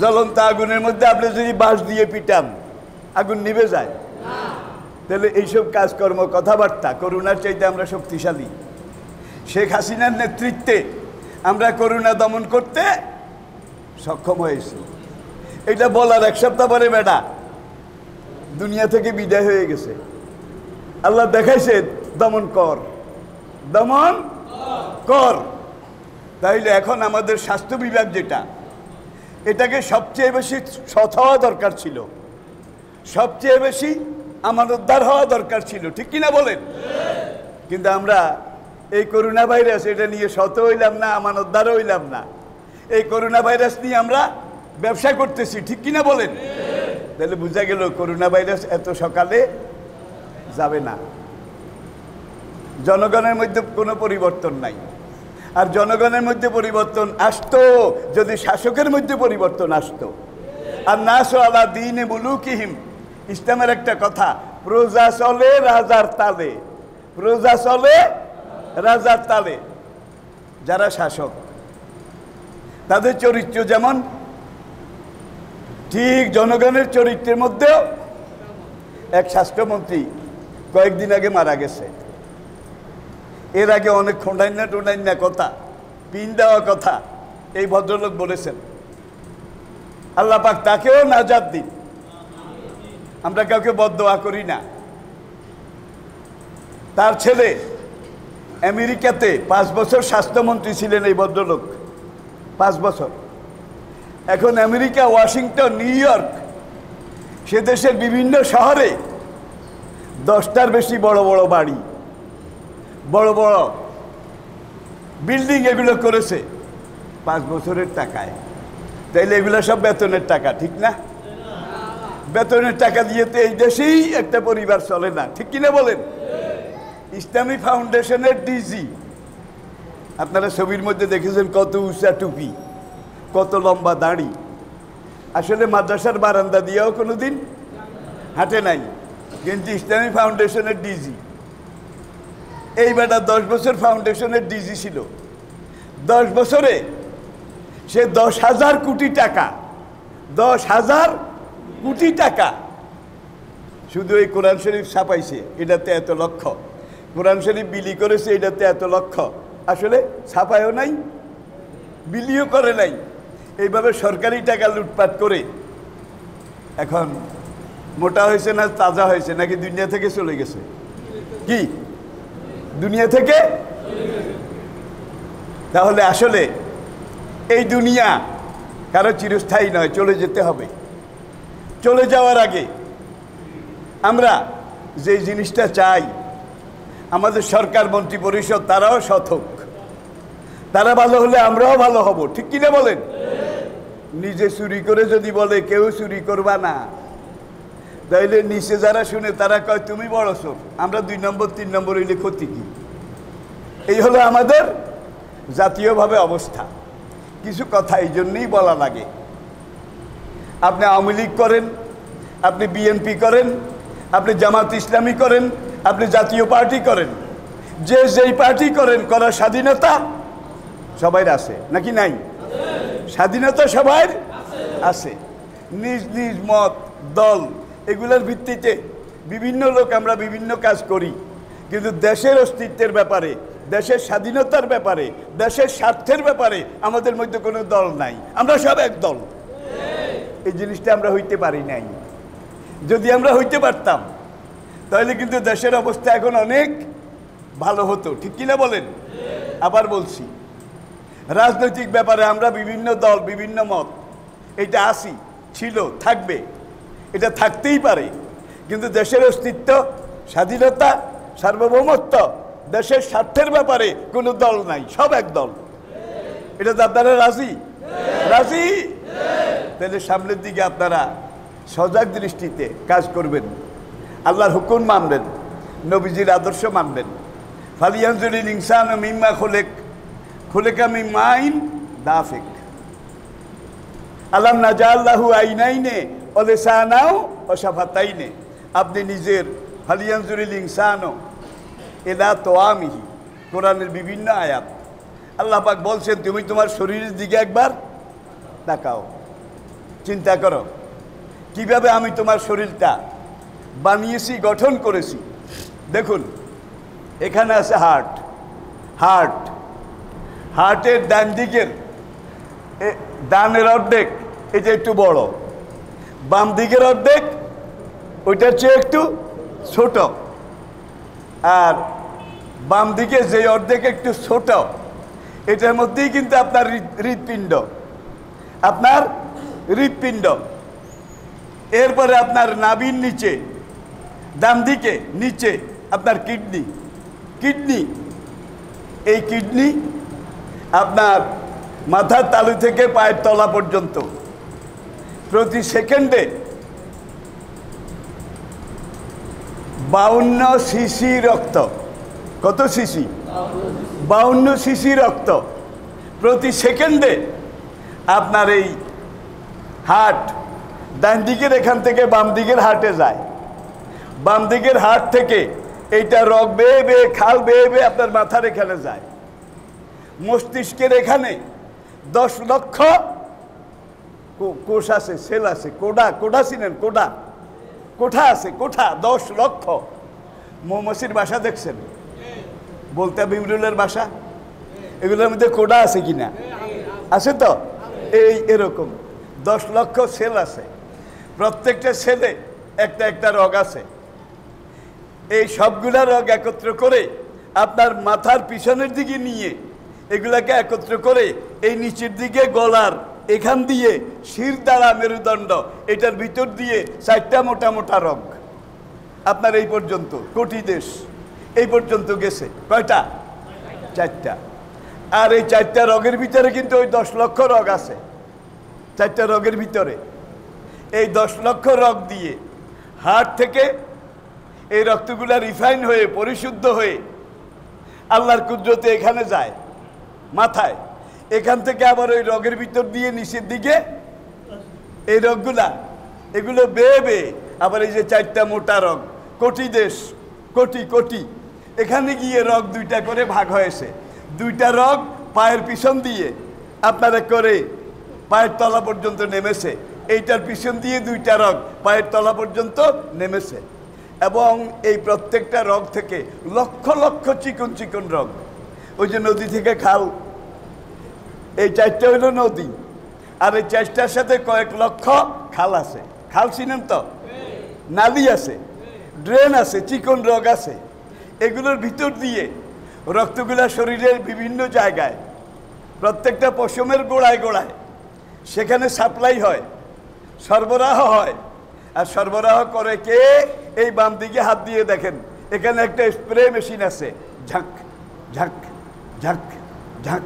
জ্বলন্ত আগুনের মধ্যে আপনি যদি বাঁশ দিয়ে পিটান আগুন নিভে যায়। তাহলে এইসব কাজকর্ম কথাবার্তা করোনার চাইতে আমরা শক্তিশালী। শেখ হাসিনার নেতৃত্বে আমরা করোনা দমন করতে সক্ষম হয়েছি। এটা বলার এক সপ্তাহ পরে বেটা দুনিয়া থেকে বিদায় হয়ে গেছে। আল্লাহ দেখাইছে দমন কর। তাইলে এখন আমাদের স্বাস্থ্য বিভাগ যেটা, এটাকে সবচেয়ে বেশি সৎ হওয়া দরকার ছিল, সবচেয়ে বেশি আমানতদার হওয়া দরকার ছিল, ঠিক কিনা বলেন? কিন্তু আমরা এই করোনা ভাইরাস এটা নিয়ে সৎ হইলাম না, আমানতদার হইলাম না। এই করোনা ভাইরাস নিয়ে আমরা ব্যবসা করতেছি, ঠিক কিনা বলেন? তাহলে বোঝা গেল করোনা ভাইরাস এত সকালে যাবে না। জনগণের মধ্যে কোনো পরিবর্তন নাই। আর জনগণের মধ্যে পরিবর্তন আসতো যদি শাসকের মধ্যে পরিবর্তন আসতো। আর নাস আলা দ্বীনে মুলুকিহিম, ইসলামের একটা কথা, প্রজা চলে রাজার তালে, প্রজা চলে রাজার তালে। যারা শাসক তাদের চরিত্র যেমন, ঠিক জনগণের চরিত্রের মধ্যেও এক স্বাস্থ্যমন্ত্রী কয়েকদিন আগে মারা গেছে। এর আগে অনেক টোনাইনা কথা, পিন দেওয়া কথা এই ভদ্রলোক বলেছেন। আল্লাহ পাক তাকেও নাজাত দিন। আমরা কাউকে বদদোয়া করি না। তার ছেলে আমেরিকাতে 5 বছর স্বাস্থ্যমন্ত্রী ছিলেন এই ভদ্রলোক, 5 বছর। এখন আমেরিকা, ওয়াশিংটন, নিউ ইয়র্ক, সে দেশের বিভিন্ন শহরে 10টার বেশি বড় বড় বাড়ি, বড় বড় বিল্ডিং এগুলো করেছে 5 বছরের টাকায়। তাইলে এগুলো সব বেতনের টাকা, ঠিক না? বেতনের টাকা দিয়ে তো এই দেশেই একটা পরিবার চলে না, ঠিক কিনা বলেন? ইসলামী ফাউন্ডেশনের ডিজি, আপনারা ছবির মধ্যে দেখেছেন কত উঁচা টুপি, কত লম্বা দাড়ি। আসলে মাদ্রাসার বারান্দা দিয়েও কোনোদিন হাঁটে নাই, কিন্তু ইসলামী ফাউন্ডেশনের ডিজি। এই বেটা 10 বছর ফাউন্ডেশনের ডিজি ছিল। 10 বছরে সে 10,000 কোটি টাকা, 10,000 কোটি টাকা শুধু এই কোরআন শরীফ ছাপাইছে, এটাতে এত লক্ষ। কোরআন শরীফ বিলি করেছে, এটাতে এত লক্ষ। আসলে ছাপায়ও নাই, বিলিও করে নাই। এইভাবে সরকারি টাকা লুটপাট করে এখন মোটা হয়েছে না তাজা হয়েছে, নাকি দুনিয়া থেকে চলে গেছে? কি দুনিয়া থেকে? তাহলে আসলে এই দুনিয়া কারো চিরস্থায়ী নয়, চলে যেতে হবে। চলে যাওয়ার আগে আমরা যে জিনিসটা চাই, আমাদের সরকার, মন্ত্রী পরিষদ তারাও সৎ হোক। তারা ভালো হলে আমরাও ভালো হব, ঠিক কিনা বলেন? নিজে চুরি করে যদি বলে কেউ চুরি করবা না, তাইলে নিচে যারা শুনে তারা কয় তুমি বড় চোর, আমরা 2 নম্বর 3 নম্বর হইলে ক্ষতি কি? এই হলো আমাদের জাতীয়ভাবে অবস্থা। কিছু কথা এই জন্যই বলা লাগে। আপনি আওয়ামী লীগ করেন, আপনি বিএনপি করেন, আপনি জামাত ইসলামী করেন, আপনি জাতীয় পার্টি করেন, যে যেই পার্টি করেন, করার স্বাধীনতা সবাই আছে নাকি নাই? স্বাধীনতা সবাই আছে। নিজ নিজ মত, দল, এগুলোর ভিত্তিতে বিভিন্ন লোক আমরা বিভিন্ন কাজ করি, কিন্তু দেশের অস্তিত্বের ব্যাপারে, দেশের স্বাধীনতার ব্যাপারে, দেশের স্বার্থের ব্যাপারে আমাদের মধ্যে কোনো দল নাই। আমরা সব এক দল। এই জিনিসটা আমরা হইতে পারি নাই। যদি আমরা হইতে পারতাম তাহলে কিন্তু দেশের অবস্থা এখন অনেক ভালো হতো, ঠিক কিনা বলেন? আবার বলছি, রাজনৈতিক ব্যাপারে আমরা বিভিন্ন দল, বিভিন্ন মত, এটা আসি, ছিল, থাকবে, এটা থাকতেই পারে। কিন্তু দেশের অস্তিত্ব, স্বাধীনতা, সার্বভৌমত্ব, দেশের স্বার্থের ব্যাপারে কোনো দল নাই, সব এক দল। এটা তো আপনারা রাজি? রাজি? তাহলে সামনের দিকে আপনারা সজাগ দৃষ্টিতে কাজ করবেন, আল্লাহর হুকুম মানবেন, নবীজির আদর্শ মানবেন। ফালিয়ানজুরিল ইনসানু মিম্মা খুলিকা মিন মাইন দাফিক। আলাম নাজাল্লাহু আইনাইনে ওয়া লিসানাও ওয়া শাফাতাইনে। আপনি নিজের ফালিয়ানজুরিল ইনসানু ইলা তোয়ামিহি, কোরআনের বিভিন্ন আয়াত আল্লাহ পাক বলছেন তুমি তোমার শরীরের দিকে একবার তাকাও, চিন্তা করো কিভাবে আমি তোমার শরীরটা বানিয়েছি, গঠন করেছি। দেখুন এখানে আছে হার্ট, হার্টের ডান দিকের ডানের অর্ধেক এটা একটু বড়, বাম দিকের অর্ধেক ওইটার চেয়ে একটু ছোট, আর বাম দিকে যে অর্ধেক একটু ছোট এটার মধ্যেই কিন্তু আপনার হৃৎপিণ্ড, আপনার হৃৎপিণ্ড, এরপরে আপনার নাভির নিচে ডান দিকে নিচে আপনার কিডনি, কিডনি এই কিডনি আপনার মাথার তালু থেকে পায়ের তলা পর্যন্ত প্রতি সেকেন্ডে 52 সিসি রক্ত, কত সিসি? 52 সিসি রক্ত প্রতি সেকেন্ডে আপনার এই হার্ট ডান দিকের এখান থেকে বাম দিকের হার্টে যায়, বাম দিকের হার্ট থেকে এইটা রক বেয়ে বেয়ে খাল বেয়ে বেয়ে আপনার মাথার এখানে যায়। মস্তিষ্কের এখানে 10 লক্ষ কোষ আছে, সেল আছে, কোডা চিনেন? কোঠা আছে, কোঠা 10 লক্ষ। মৌমাছির বাসা দেখছেন? বলতে বিমরুলের বাসা, এগুলোর মধ্যে কোডা আছে কিনা? আছে তো। এই এরকম 10 লক্ষ সেল আছে, প্রত্যেকটা সেলে একটা একটা রগ আছে। এই সবগুলা রগ একত্র করে আপনার মাথার পিছনের দিকে নিয়ে এগুলাকে একত্র করে এই নিচের দিকে গলার এখান দিয়ে শির দ্বারা মেরুদণ্ড এটার ভিতর দিয়ে 4টা মোটা মোটা রগ আপনার এই পর্যন্ত কোটি দেশ এই পর্যন্ত গেছে। কয়টা? 4টা। আর এই 4টা রগের ভিতরে কিন্তু ওই 10 লক্ষ রগ আছে। 4টা রগের ভিতরে এই 10 লক্ষ রগ দিয়ে হার্ট থেকে এই রক্তগুলা রিফাইন হয়ে পরিশুদ্ধ হয়ে আল্লাহর কুদরতে এখানে যায় মাথায়। এখান থেকে আবার ওই রগের ভিতর দিয়ে নিচের দিকে এই রগগুলা এগুলো বেয়ে বেয়ে আবার এই যে 4টা মোটা রগ কোটি দেশ কোটি কোটি এখানে গিয়ে রগ 2টা করে ভাগ হয়েছে। 2টা রগ পায়ের পিছন দিয়ে আপনারা করে পায়ের তলা পর্যন্ত নেমেছে। এইটার পিছন দিয়ে 2টা রগ পায়ের তলা পর্যন্ত নেমেছে এবং এই প্রত্যেকটা রগ থেকে লক্ষ লক্ষ চিকন চিকন রগ। ওই যে নদী থেকে খাল, এই 4টা হইল নদী, আর এই 4টার সাথে কয়েক লক্ষ খাল আছে। খাল চিনেন তো? নালি আছে, ড্রেন আছে, চিকন রগ আছে। এগুলোর ভিতর দিয়ে রক্তগুলা শরীরের বিভিন্ন জায়গায় প্রত্যেকটা পশমের গোড়ায় গোড়ায় সেখানে সাপ্লাই হয়, সরবরাহ হয়। আর সরবরাহ করে কে? এই বাম দিকে হাত দিয়ে দেখেন, এখানে একটা স্প্রে মেশিন আছে, ঝাঁক ঝাঁক ঝাঁক ঝাঁক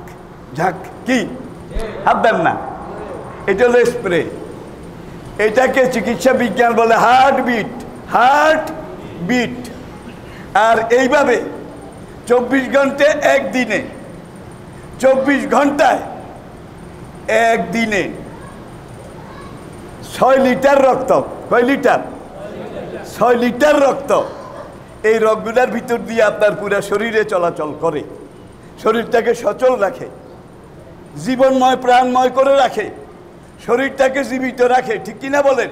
ঝাঁক। কি হাত দেন না? এটা হলো স্প্রে। এটাকে চিকিৎসা বিজ্ঞান বলে হার্টবিট, হার্টবিট। আর এইভাবে 24 ঘন্টায় একদিনে, 24 ঘন্টায় একদিনে 6 লিটার রক্ত, কয় লিটার? 6 লিটার রক্ত এই রগগুলার ভিতর দিয়ে আপনার পুরা শরীরে চলাচল করে, শরীরটাকে সচল রাখে, জীবনময় প্রাণময় করে রাখে, শরীরটাকে জীবিত রাখে। ঠিক কিনা বলেন?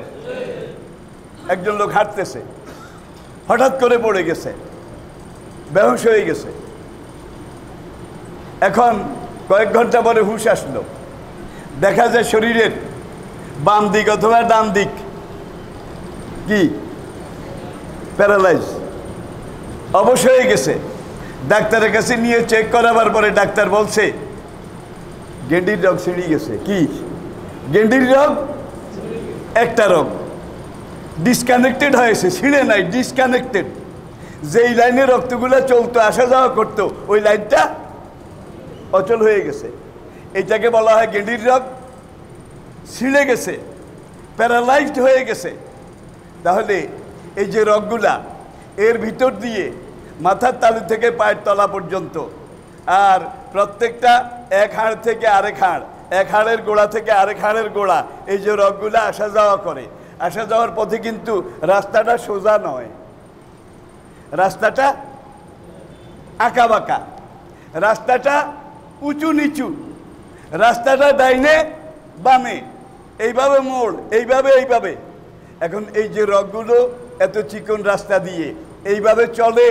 একজন লোক হাঁটতেছে, হঠাৎ করে পড়ে গেছে, বেহুশ হয়ে গেছে। এখন কয়েক ঘন্টা পরে হুঁশ আসলো, দেখা যায় শরীরের বাম দিক অথবা ডান দিক কি প্যারালাইজ, অবশ হয়ে গেছে। ডাক্তারের কাছে নিয়ে চেক করাবার পরে ডাক্তার বলছে গেন্ডির রগ ছিঁড়ে গেছে। কি গেন্ডির রগ? একটা রগ ডিসকানেক্টেড হয়েছে, ছিঁড়ে নাই, ডিসকানেক্টেড। যেই লাইনে রক্তগুলো চলতো, আসা যাওয়া করতো, ওই লাইনটা অচল হয়ে গেছে। এইটাকে বলা হয় গেন্ডির রগ ছিঁড়ে গেছে, প্যারালাইজড হয়ে গেছে। তাহলে এই যে রগগুলা এর ভিতর দিয়ে মাথার তালু থেকে পায়ের তলা পর্যন্ত, আর প্রত্যেকটা এক হাড় থেকে আরেক হাড়, এক হাড়ের গোড়া থেকে আরেক হাড়ের গোড়া, এই যে রগগুলা আসা যাওয়া করে, আসা যাওয়ার পথে কিন্তু রাস্তাটা সোজা নয়, রাস্তাটা আঁকা বাঁকা, রাস্তাটা উঁচু নিচু, রাস্তাটা ডাইনে বামে, এইভাবে মোড়, এইভাবে এইভাবে। এখন এই যে রগগুলো এত চিকন রাস্তা দিয়ে এইভাবে চলে,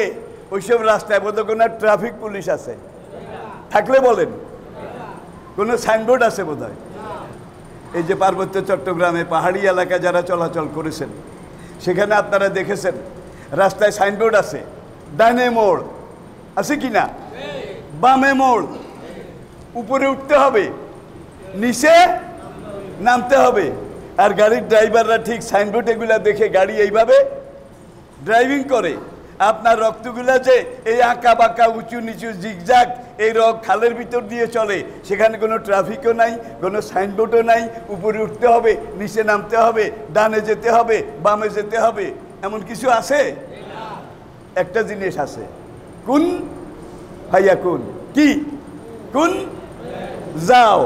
ওইসব রাস্তায় বোধ কোনো ট্রাফিক পুলিশ আছে? থাকলে বলেন, কোনো সাইনবোর্ড আছে বোধ হয়? এই যে পার্বত্য চট্টগ্রামে পাহাড়ি এলাকা যারা চলাচল করেছেন সেখানে আপনারা দেখেছেন রাস্তায় সাইনবোর্ড আছে, ডাইনে মোড় আছে কি না, বামে মোড়, উপরে উঠতে হবে, নিচে নামতে হবে। আর গাড়ির ড্রাইভাররা ঠিক সাইনবোর্ড এগুলা দেখে গাড়ি এইভাবে ড্রাইভিং করে। আপনার রক্তগুলা যে এই আঁকা বাঁকা উঁচু নিচু জিগজাগ এই খালের ভিতর দিয়ে চলে, সেখানে কোনো ট্রাফিকও নাই, কোনো সাইনবোর্ডও নাই, উপরে উঠতে হবে, নিচে নামতে হবে, ডানে যেতে হবে, বামে যেতে হবে, এমন কিছু আছে? একটা জিনিস আছে, কুন ফায়াকুন। কি? কুন যাও।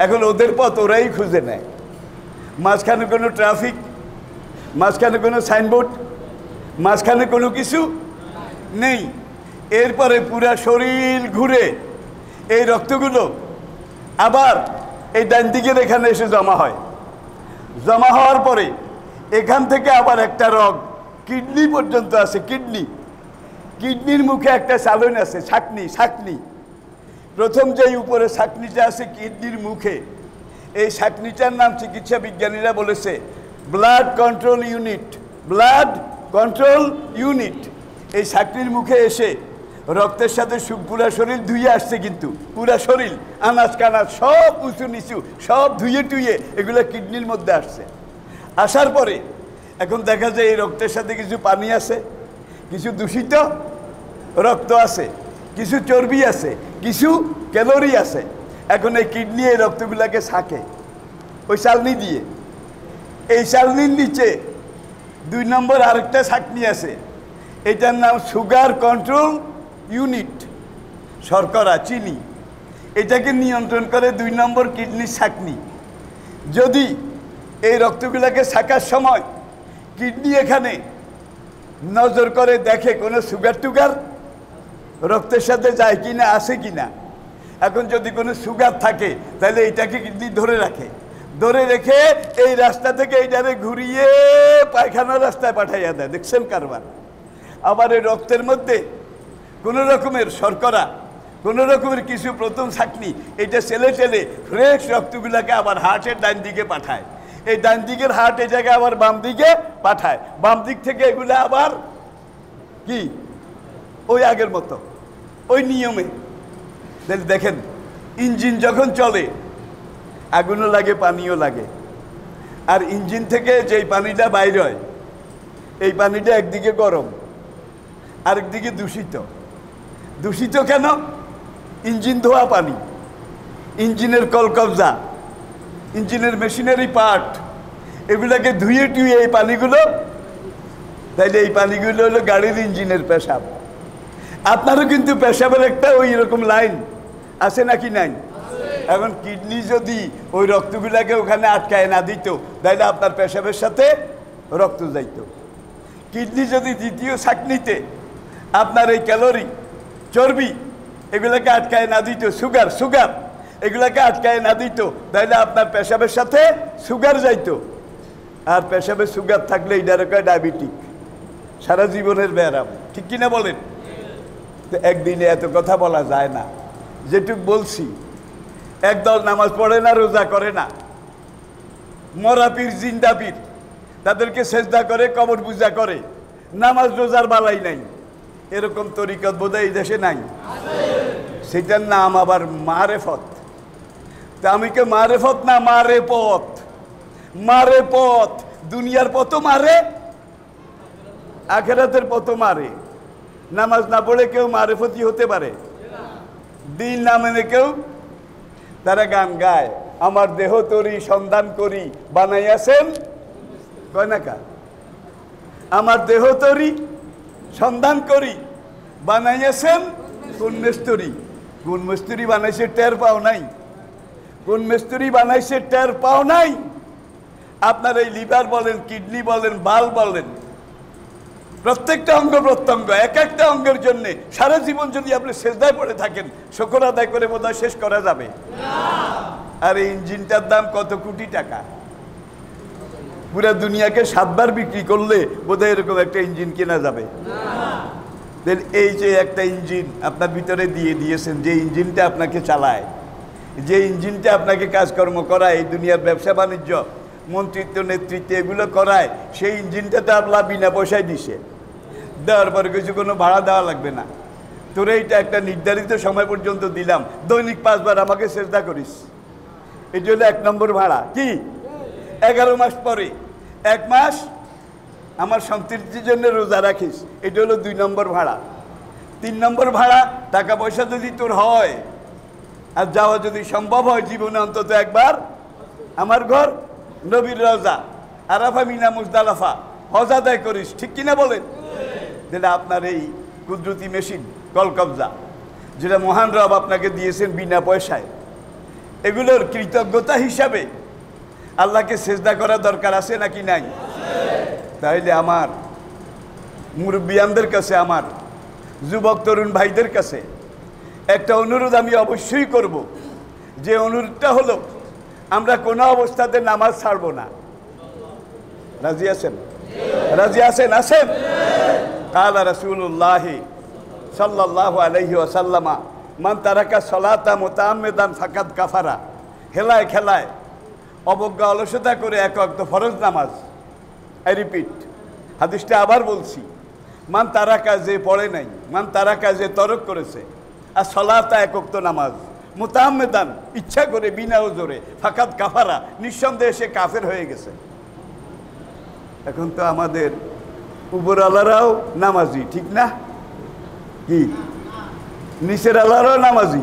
এখন ওদের পথ ওরাই খুঁজে নেয়। মাঝখানে কোনো ট্রাফিক, মাঝখানে কোনো সাইনবোর্ড, মাঝখানে কোনো কিছু নেই। এরপরে পুরা শরীর ঘুরে এই রক্তগুলো আবার এই ডান দিকের এখানে এসে জমা হয়। জমা হওয়ার পরে এখান থেকে আবার একটা রগ কিডনি পর্যন্ত আছে। কিডনির মুখে একটা চালন আছে, ছাকনি। প্রথম যেই উপরে ছাকনিটা আছে কিডনির মুখে, এই ছাকনিটার নাম চিকিৎসা বিজ্ঞানীরা বলেছে ব্লাড কন্ট্রোল ইউনিট। এই ছাকনির মুখে এসে রক্তের সাথে পুরা শরীর ধুয়ে আসছে, কিন্তু পুরা শরীর আনাজ কানাজ সব উঁচু নিচু সব ধুয়ে টুয়ে এগুলো কিডনির মধ্যে আসছে। আসার পরে এখন দেখা যায় এই রক্তের সাথে কিছু পানি আছে, কিছু দূষিত রক্ত আছে, কিছু চর্বি আছে, কিছু ক্যালোরি আছে। এখন এই কিডনি এই রক্তগুলাকে ছাঁকে ওই চালনি দিয়ে। এই চালনির নিচে 2 নম্বর আরেকটা ছাঁকনি আছে, এটার নাম সুগার কন্ট্রোল ইউনিট, শর্করা চিনি, এটাকে নিয়ন্ত্রণ করে 2 নম্বর কিডনির ছাঁকনি। যদি এই রক্তগুলাকে ছাঁকার সময় কিডনি এখানে নজর করে দেখে কোনো সুগার রক্তের সাথে যায় কিনা, আসে কিনা। এখন যদি কোনো সুগার থাকে তাহলে এইটাকে কিডনি ধরে রেখে এই রাস্তা থেকে এইটারে ঘুরিয়ে পায়খানার রাস্তায় পাঠাইয়া দেয়। দেখছেন কারবার? আবার এই রক্তের মধ্যে কোনো রকমের শর্করা, কোনো রকমের কিছু প্রথম ছাঁকনি, এটা ছেলে ফ্রেশ রক্তগুলাকে আবার হার্টের ডান দিকে পাঠায়। এই ডান দিকের হার্ট এই জায়গায় আবার বাম দিকে পাঠায়। বাম দিক থেকে এগুলো আবার কি ওই আগের মতো ওই নিয়মে। দেখেন ইঞ্জিন যখন চলে আগুনও লাগে, পানিও লাগে। আর ইঞ্জিন থেকে যেই পানিটা বাইর হয় এই পানিটা একদিকে গরম, আরেকদিকে দূষিত কেন? ইঞ্জিন ধোয়া পানি, ইঞ্জিনের কলকবজা, ইঞ্জিনের মেশিনারি পার্ট, এগুলাকে ধুয়ে টুয়ে এই পানিগুলো, তাইলে এই পানিগুলো হলো গাড়ির ইঞ্জিনের পেশাব। আপনারও কিন্তু পেশাবের একটা ওই রকম লাইন আছে নাকি নাই? এখন কিডনি যদি ওই রক্তগুলাকে ওখানে আটকায় না দিত তাহলে আপনার পেশাবের সাথে রক্ত যাইত। কিডনি যদি দ্বিতীয় ছাঁকনিতে আপনার এই ক্যালোরি, চর্বি এগুলাকে আটকায় না দিত, সুগার এগুলাকে আটকায় না দিত, তাহলে আপনার পেশাবের সাথে সুগার যাইতো। আর পেশাবে সুগার থাকলে এটার কয় ডায়াবেটিক, সারা জীবনের ব্যায়াম। ঠিক কিনা বলেন? তো একদিনে এত কথা বলা যায় না। যেটুক বলছি, একদল নামাজ পড়ে না, রোজা করে না, মরা পীর জিন্দা পীর, তাদেরকে সেজদা করে, কবর পূজা করে, নামাজ রোজার বালাই নাই, এরকম তরিকত বোধহয় এই দেশে নাই। সেটার নাম আবার মারেফত। তা আমি কে মারেফত না মারে পথ। দুনিয়ার পথ মারে, আখেরাতের পথ মারে। নামাজ না পড়ে কেউ মারেফতি হতে পারে? দিন না মেনে কেউ, তারা গান গায়, আমার দেহ তরি সন্ধান করি বানাইয়াছেন, কয় না কা, আমার দেহ তরি সন্ধান করি বানাইয়াছেন কোন মিস্ত্রি। কোন মিস্ত্রি বানাইছে টের পাও নাই? কোন মিস্ত্রি বানাইছে টের পাও নাই? আপনার এই লিভার বলেন, কিডনি বলেন, বাল বলেন, প্রত্যেকটা অঙ্গ প্রত্যঙ্গ, এক একটা অঙ্গের জন্য সারা জীবন যদি আপনি সেজদায় পড়ে থাকেন, শুকর আদায় করে বোধহয় শেষ করা যাবে। আর এই ইঞ্জিনটার দাম কত কোটি টাকা। পুরা দুনিয়াকে 7 বার বিক্রি করলে বোধহয় এরকম একটা ইঞ্জিন কেনা যাবে। এই যে একটা ইঞ্জিন আপনার ভিতরে দিয়ে দিয়েছেন, যে ইঞ্জিনটা আপনাকে চালায়, যে ইঞ্জিনটা আপনাকে কাজকর্ম করায়, এই দুনিয়ার ব্যবসা বাণিজ্য, মন্ত্রিত্ব, নেতৃত্ব এগুলো করায়, সেই ইঞ্জিনটা তো আপনার বিনা পয়সায় দিছে। দেওয়ার পরে কিছু কোনো ভাড়া দেওয়া লাগবে না। তোরে এইটা একটা নির্ধারিত সময় পর্যন্ত দিলাম, দৈনিক 5 বার আমাকে সেজদা করিস, এটা হলো 1 নম্বর ভাড়া। কি 11 মাস পরে 1 মাস আমার সন্তুষ্টির জন্য রোজা রাখিস, এটা হলো 2 নম্বর ভাড়া। 3 নম্বর ভাড়া, টাকা পয়সা যদি তোর হয় আর যাওয়া যদি সম্ভব হয় জীবনে অন্তত একবার আমার ঘর, নবীর রওজা, আরাফা, মিনা, মুজদালিফা হজ আদায় করিস, ঠিক কিনা বলেন? যেটা আপনার এই কুদরতি মেশিন কলকবজা, যেটা মহান রব আপনাকে দিয়েছেন বিনা পয়সায়, এগুলোর কৃতজ্ঞতা হিসাবে আল্লাহকে সেজদা করা দরকার আছে নাকি নাই? তাইলে আমার মুরব্বিয়ানদের কাছে, আমার যুবক তরুণ ভাইদের কাছে একটা অনুরোধ আমি অবশ্যই করব, যে অনুরোধটা হলো আমরা কোনো অবস্থাতে নামাজ ছাড়ব না। রাজি আছেন? রাজি আছেন? আছেন? কালা রাসূলুল্লাহ সাল্লাল্লাহু আলাইহি ওয়াসাল্লাম মান তারাকা সালাতা মুতাআম্মিদান ফাকাদ কাফারা। হেলায় খেলায় অবজ্ঞা অলসতা করে এক ওয়াক্ত ফরজ নামাজ, আই রিপিট, হাদিসটা আবার বলছি, মান তারাকা যে পড়ে নাই, মান তারাকা যে তরক করেছে, আর সলাতা এক ওয়াক্ত নামাজ মুতাআম্মিদান ইচ্ছা করে বিনা ওজরে, ফাকাদ কাফারা নিঃসন্দেহে সে কাফের হয়ে গেছে। এখন তো আমাদের উপরওয়ালারাও নামাজি, ঠিক না? কি নিচের আল্লাহরও নামাজি,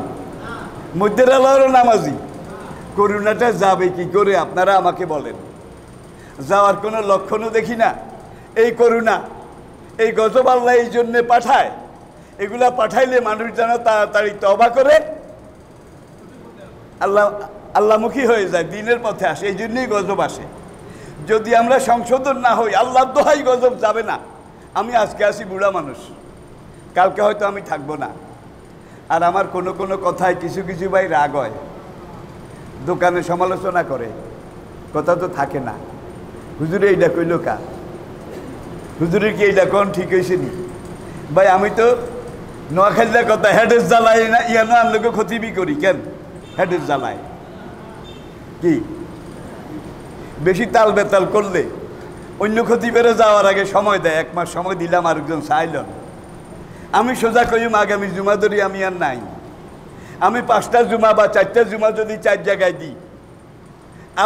মধ্যের আল্লাহরও নামাজি। করুণাটা যাবে কি করে আপনারা আমাকে বলেন? যাওয়ার কোনো লক্ষণও দেখি না। এই করুণা, এই গজব আল্লাহ এই জন্যে পাঠায়, এগুলা পাঠাইলে মানুষ যেন তাড়াতাড়ি তওবা করে আল্লাহমুখী হয়ে যায়, দিনের পথে আসে, এই জন্যই গজব আসে। যদি আমরা সংশোধন না হই, আল্লাহর দোহাই গজব যাবে না। আমি আজকে আসি বুড়া মানুষ, কালকে হয়তো আমি থাকবো না। আর আমার কোনো কোনো কথায় কিছু কিছু ভাই রাগ হয়, দোকানে সমালোচনা করে, কথা তো থাকে না। হুজুরে এইটা কইল কা, হুজুরের কি এইটা কোন ঠিক হয়েছে নি? ভাই আমি তো নোয়াখালীর কথা হেডের জ্বালাই না, ইয়ানো আনলোকে ক্ষতিবি করি কেন? হেডের জ্বালায় কি বেশি তাল বেতাল করলে অন্য ক্ষতি বেড়ে যাওয়ার আগে সময় দেয়, 1 মাস সময় দিলাম, আরেকজন চাইলেন। আমি সোজা কইম আগামী জুমা ধরি আমি আর নাই। আমি 5টা জুমা বা 4টা জুমা যদি 4 জায়গায় দিই,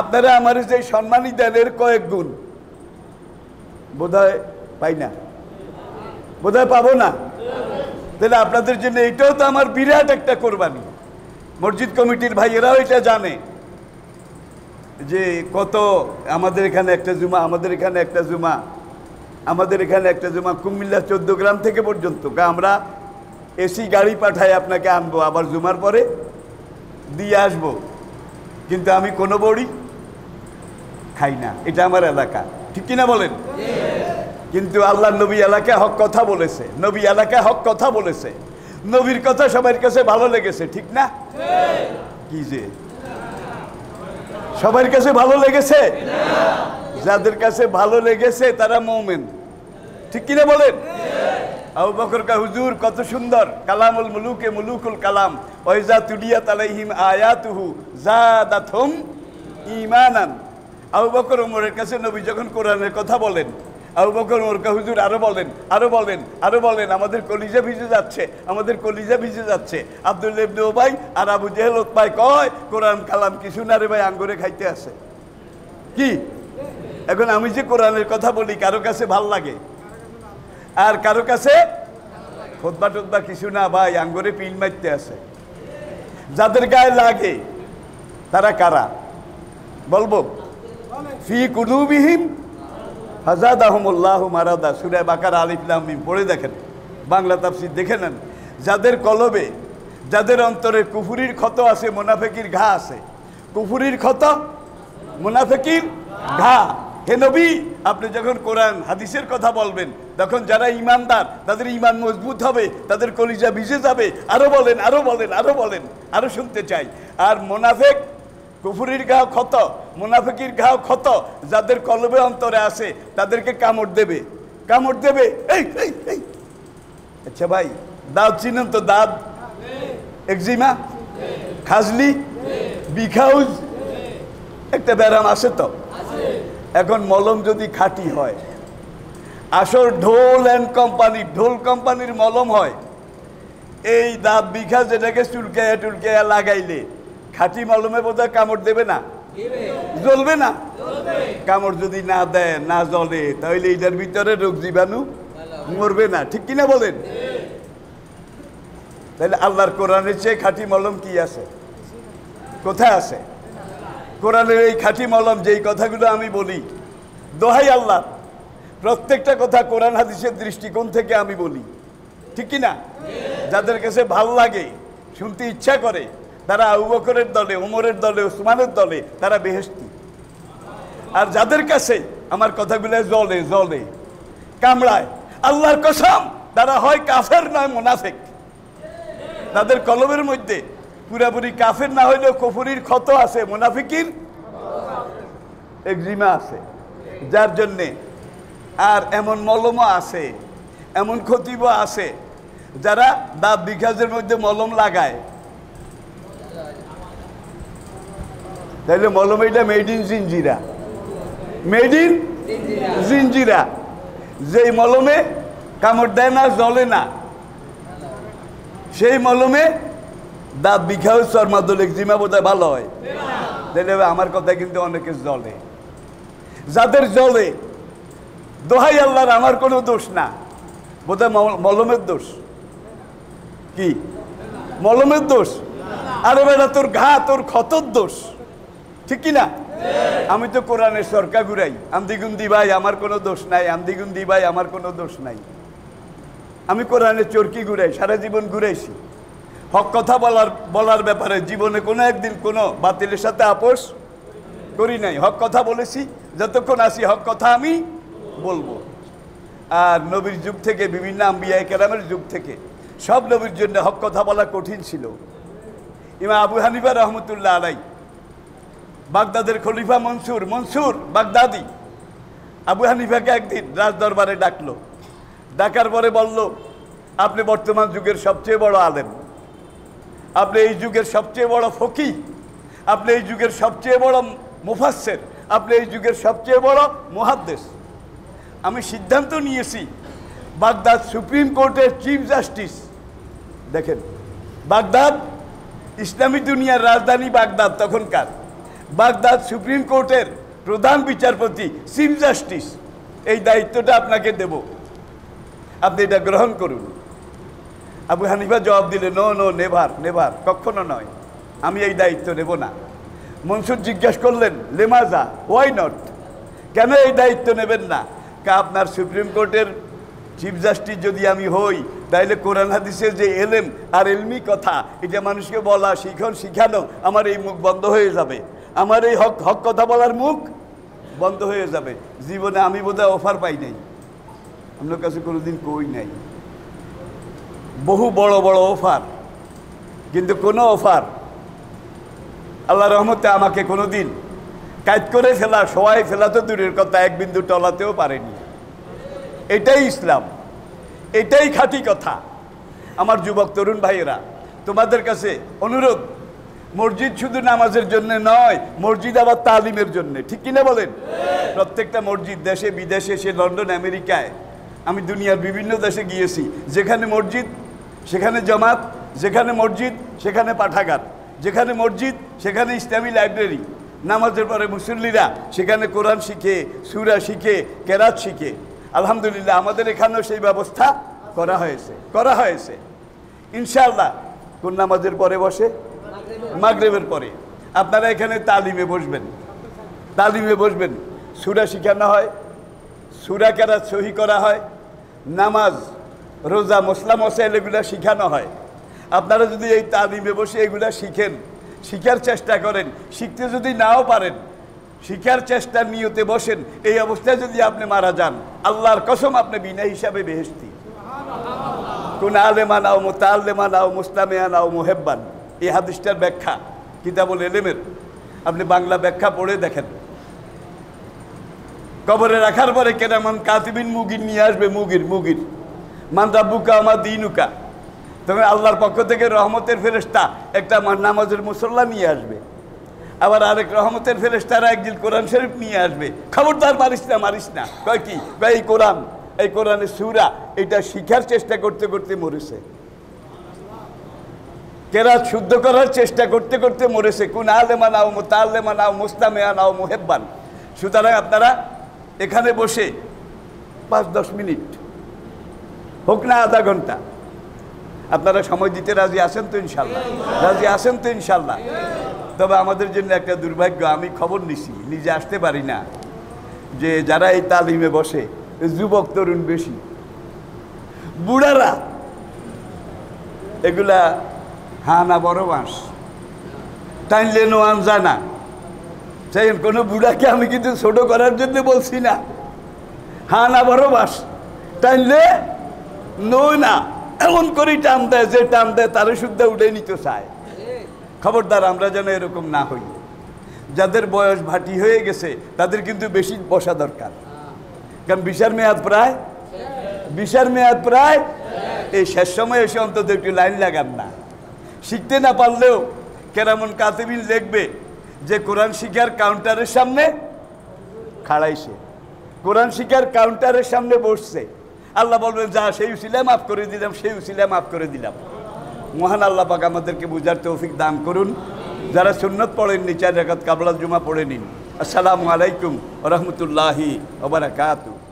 আপনারা আমার যে সম্মানী দেন এর কয়েক গুণ বোধহয় পাই না, বোধহয় পাবো না। তাহলে আপনাদের জন্য এটাও তো আমার বিরাট একটা কোরবানি। মসজিদ কমিটির ভাইয়েরাও এটা জানে যে কত আমাদের এখানে একটা জুমা, আমাদের এখানে একটা জুমা, আমাদের এখানে একটা জুমা, কুমিল্লা 14 গ্রাম থেকে পর্যন্ত আমরা এসি গাড়ি পাঠাই আপনাকে আনবো, আবার জুমার পরে দিয়ে আসবো। কিন্তু আমি কোনো বড়ি খাই না, এটা আমার এলাকা, ঠিক কিনা বলেন? কিন্তু আল্লাহ নবী এলাকায় হক কথা বলেছে, নবী এলাকায় হক কথা বলেছে, নবীর কথা সবার কাছে ভালো লেগেছে, ঠিক না? কি যে সবার কাছে ভালো লেগেছে? যাদের কাছে ভালো লেগেছে তারা মুমিন, ঠিক কিনা বলেন? আবু বকর কা হুজুর কত সুন্দর, কালামুল মুলুকে মুলুকুল কালাম, ওয়াইজা তুলিয়াত আলাইহিম আয়াতুহু জাদাতহুম ঈমানান। আবু বকর ওমরের কাছে নবী যখন কোরআনের কথা বলেন, আবু বকর ওমর কা হুজুর আরো বলেন, আরো বলেন, আরো বলেন, আমাদের কলিজা ভিজে যাচ্ছে, আমাদের কলিজা ভিজে যাচ্ছে। আব্দুল্লাহ ইবনে উবাই আর আবু জেহেল উতবাই কয় কোরআন কালাম কিছু না রে ভাই, আঙ্গুরে খাইতে আছে কি? এখন আমি যে কোরআনের কথা বলি কারো কাছে ভাল লাগে আর কারো কাছে খুতবা টুতবা কিছু না ভাই, আঙ্গুরে পিল মারতে আছে। যাদের গায়ে লাগে তারা কারা বলবো? ফি কুলুবিহিম ফাযাদাহুমুল্লাহু মারাদা, সূরা বাকারা আলিফ লাম মিম পড়ে দেখেন, বাংলা তাফসীর দেখে নেন। যাদের কলবে, যাদের অন্তরে কুফরির ক্ষত আছে, মুনাফিকির ঘা আছে, কুফরির ক্ষত, মুনাফিকির ঘা। হে নবী, আপনি যখন কোরআন হাদিসের কথা বলবেন তখন যারা ঈমানদার তাদের ঈমান মজবুত হবে, তাদের কলিজা ভিজে যাবে। আরো বলেন, আরো বলেন, আরো বলেন, আরো শুনতে চাই। আর মুনাফিক, কুফরির ঘাও ক্ষত, মুনাফিকির ঘাও ক্ষত, যাদের কলবে অন্তরে আছে তাদেরকে কামড় দেবে, কামড় দেবে। এই এই এই আচ্ছা ভাই, দাঁত চিনেন তো? দাঁত, একজিমা, খাজলি, বিখাউজ, একটা ব্যারাম আছে তো। এখন মলম যদি খাঁটি হয়, আসল ঢোল অ্যান্ড কোম্পানি, ঢোল কোম্পানির মলম হয়, এই দাঁত বিখা যেটাকে চুলকায়া টুলকায়া লাগাইলে খাঁটি মলমে বোধহয় কামড় দেবে না। জ্বলবে না? কামড় যদি না দেয়, না জ্বলে, তাহলে এটার ভিতরে রোগ জীবাণু মরবে না, ঠিক কিনা বলেন? তাহলে আল্লাহর কোরআনের চেয়ে খাঁটি মলম কি আছে? কোথায় আছে? কোরআনের এই খাঁটি মলম, যেই কথাগুলো আমি বলি, দোহাই আল্লাহ, প্রত্যেকটা কথা কোরআন হাদিসের দৃষ্টিকোণ থেকে আমি বলি, ঠিক কিনা? যাদের কাছে ভাল লাগে, শুনতে ইচ্ছা করে, তারা আবু বকরের দলে, ওমরের দলে, ওসমানের দলে, তারা বেহেশতি। আর যাদের কাছে আমার কথাগুলো জ্বলে জ্বলে, কামড়ায়, আল্লাহর কসম, তারা হয় কাফের নয় মুনাফিক। তাদের কলমের মধ্যে পুরাপুরি কাফের না হইলেও কুফরির ক্ষত আছে, মুনাফিকির এক্সিমা আছে। যার জন্যে আর এমন মলমও আছে, এমন খতিবও আছে, যারা দাঁত বিকাশের মধ্যে মলম লাগায়। তাইলে মলম এটা made in Jinjira, made in Jinjira. যেই মলমে কামড় দেয় না, জ্বলে না, সেই মলমে দাঁত বিখাও, চর্মাদল, এক্সিমা বোধহয় ভালো হয়। তাহলে আমার কথা কিন্তু অনেকে জ্বলে। যাদের জ্বলে, দোহাই আল্লাহর, আমার কোনো দোষ না, বোধহয় মলমের দোষ। কি মলমের দোষ? আরে বেটা, তোর ঘা, তোর ক্ষতর দোষ, ঠিক কিনা? আমি তো কোরআনের সরকা ঘুরাই, আমদিগুন্দি ভাই, আমার কোনো দোষ নাই, আমদিগুন্দি ভাই, আমার কোনো দোষ নাই। আমি কোরআনের চরকি ঘুরাই, সারা জীবন ঘুরাইছি। হক কথা বলার ব্যাপারে জীবনে কোনো একদিন কোনো বাতিলের সাথে আপোষ করি নাই। হক কথা বলেছি, যতক্ষণ আসি হক কথা আমি বলবো। আর নবীর যুগ থেকে, বিভিন্ন আম্বিয়া কেরামের যুগ থেকে, সব নবীর জন্য হক কথা বলা কঠিন ছিল। ইমাম আবু হানিফা রহমতুল্লাহ আলাই, বাগদাদের খলিফা মনসুর বাগদাদি, আবু হানিফাকে একদিন রাজ দরবারে ডাকলো। ডাকার পরে বলল, আপনি বর্তমান যুগের সবচেয়ে বড় আলেম, আপনি এই যুগের সবচেয়ে বড় ফকিহ, আপনি এই যুগের সবচেয়ে বড় মুফাসসির, আপনি এই যুগের সবচেয়ে বড় মুহাদ্দিস। আমি সিদ্ধান্ত নিয়েছি, বাগদাদ সুপ্রিম কোর্টের চিফ জাস্টিস, দেখেন, বাগদাদ ইসলামী দুনিয়ার রাজধানী বাগদাদ তখনকার, বাগদাদ সুপ্রিম কোর্টের প্রধান বিচারপতি, চিফ জাস্টিস, এই দায়িত্বটা আপনাকে দেব, আপনি এটা গ্রহণ করুন। আবু হানিফা জবাব দিলে, নো নো, নেভার নেভার, কখনো নয়, আমি এই দায়িত্ব নেব না। মনসুর জিজ্ঞেস করলেন, লেমাজা, ওয়াই নট, কেন এই দায়িত্ব নেবেন না? আপনার সুপ্রিম কোর্টের চিফ জাস্টিস যদি আমি হই, তাইলে কোরআন হাদিসের যে এলেম আর এলমি কথা, এটা মানুষকে বলা, শিখানো, আমার এই মুখ বন্ধ হয়ে যাবে, আমার এই হক কথা বলার মুখ বন্ধ হয়ে যাবে। জীবনে আমি বোধহয় অফার পাই নাই, আপনার কাছে কোনোদিন কই নাই, বহু বড় বড় অফার, কিন্তু কোনো অফার আল্লাহ রহমতে আমাকে কোনোদিন কাজ করে ফেলা, সবাই ফেলা তো দূরের কথা, এক বিন্দু টলাতেও পারেনি। এটাই ইসলাম, এটাই খাঁটি কথা। আমার যুবক তরুণ ভাইয়েরা, তোমাদের কাছে অনুরোধ, মসজিদ শুধু নামাজের জন্য নয়, মসজিদ আবার তালিমের জন্য, ঠিক কিনা বলেন? প্রত্যেকটা মসজিদ, দেশে বিদেশে, সে লন্ডন, আমেরিকায়, আমি দুনিয়ার বিভিন্ন দেশে গিয়েছি, যেখানে মসজিদ সেখানে জামাত, যেখানে মসজিদ সেখানে পাঠাগার, যেখানে মসজিদ সেখানে ইসলামী লাইব্রেরি, নামাজের পরে মুসল্লিরা সেখানে কোরআন শিখে, সূরা শিখে, কেরাত শিখে। আলহামদুলিল্লাহ, আমাদের এখানেও সেই ব্যবস্থা করা হয়েছে। ইনশাআল্লাহ কোন নামাজের পরে বসে? মাগরিবের পরে। আপনারা এখানে তালিমে বসবেন, সূরা শিখানো হয়, সূরা কেরাত সহি করা হয়, নামাজ, রোজা, মসলা মশাইল এগুলা শিখানো হয়। আপনারা যদি এই তালিমে বসে এগুলা শিখার চেষ্টা করেন, শিখতে যদি নাও পারেন, শিখার চেষ্টার নিয়তে বসেন, এই অবস্থায় যদি আপনি মারা যান, আল্লাহর কসম আপনি বিনা হিসাবে বেহেশতি। কোন আলেমা নাও, মুতাআল্লিমা নাও, মুসলামিয়া নাও, মুহিব্বান, এই হাদিসটার ব্যাখ্যা কিতাবুল ইলমের, আপনি বাংলা ব্যাখ্যা পড়ে দেখেন। কবরে রাখার পরে কেরামান কাতিবিন মুগির নিয়ে আসবে, মুগির মান রাব্বুকা ওয়া মা দীনুকা, তবে আল্লাহর পক্ষ থেকে রহমতের ফেরেশতা একটা নামাজের মুসল্লা নিয়ে আসবে, আবার আরেক রহমতের ফেরেশতারা একদিন কোরআন শরীফ নিয়ে আসবে। খবরদার মারিস না, কয় কি? এই কোরআনের সূরা, এটা শিখার চেষ্টা করতে করতে মরেছে। কেরাত শুদ্ধ করার চেষ্টা করতে করতে মরেছে, কোন আলেমা নাও মুতাআল্লিমা নাও মুস্তামিয়া নাও মুহিব্বান। সুতরাং আপনারা এখানে বসে 5-10 মিনিট হোক না আধা ঘন্টা আপনারা সময় দিতে রাজি আছেন তো ইনশাল্লাহ? রাজি আছেন তো ইনশাল্লাহ? তবে আমাদের জন্য একটা দুর্ভাগ্য, আমি খবর নিছি, নিজে আসতে পারি না, যে যারা এই তালিমে বসে যুবক তরুণ বেশি, বুড়ারা এগুলা হানা বড় বাঁশ টাইনলে নোয়ান যায় না। সেই কোনো বুড়াকে আমি কিন্তু ছোট করার জন্য বলছি না, হানা বড় বাঁশ টাইনলে নো না, এমন করে টান দেয় যে টান দেয় তারে শুদ্ধ উঠে নিতে চায়। খবরদার আমরা যেন এরকম না হই। যাদের বয়স ভাটি হয়ে গেছে তাদের কিন্তু বেশি বসা দরকার, কারণ বিশার মেয়াদ প্রায় এই শেষ সময় এসে অন্তত একটু লাইন লাগান না। শিখতে না পারলেও কেরামন কাতিবিন লিখবে যে কোরআন শিক্ষার কাউন্টারের সামনে খাড়াইছে, কোরআন শিক্ষার কাউন্টারের সামনে বসছে, আল্লাহ বলবেন যা সেই উসিলা মাফ করে দিলাম, সেই উসিলা মাফ করে দিলাম। মহান আল্লাহ পাক আমাদেরকে বুঝার তৌফিক দান করুন। যারা সুন্নত পড়েননি 4 রাকাত কাবলা জুমা পড়ে নিন। আসসালামু আলাইকুম ওয়া রাহমাতুল্লাহি ওয়া বারাকাতুহু।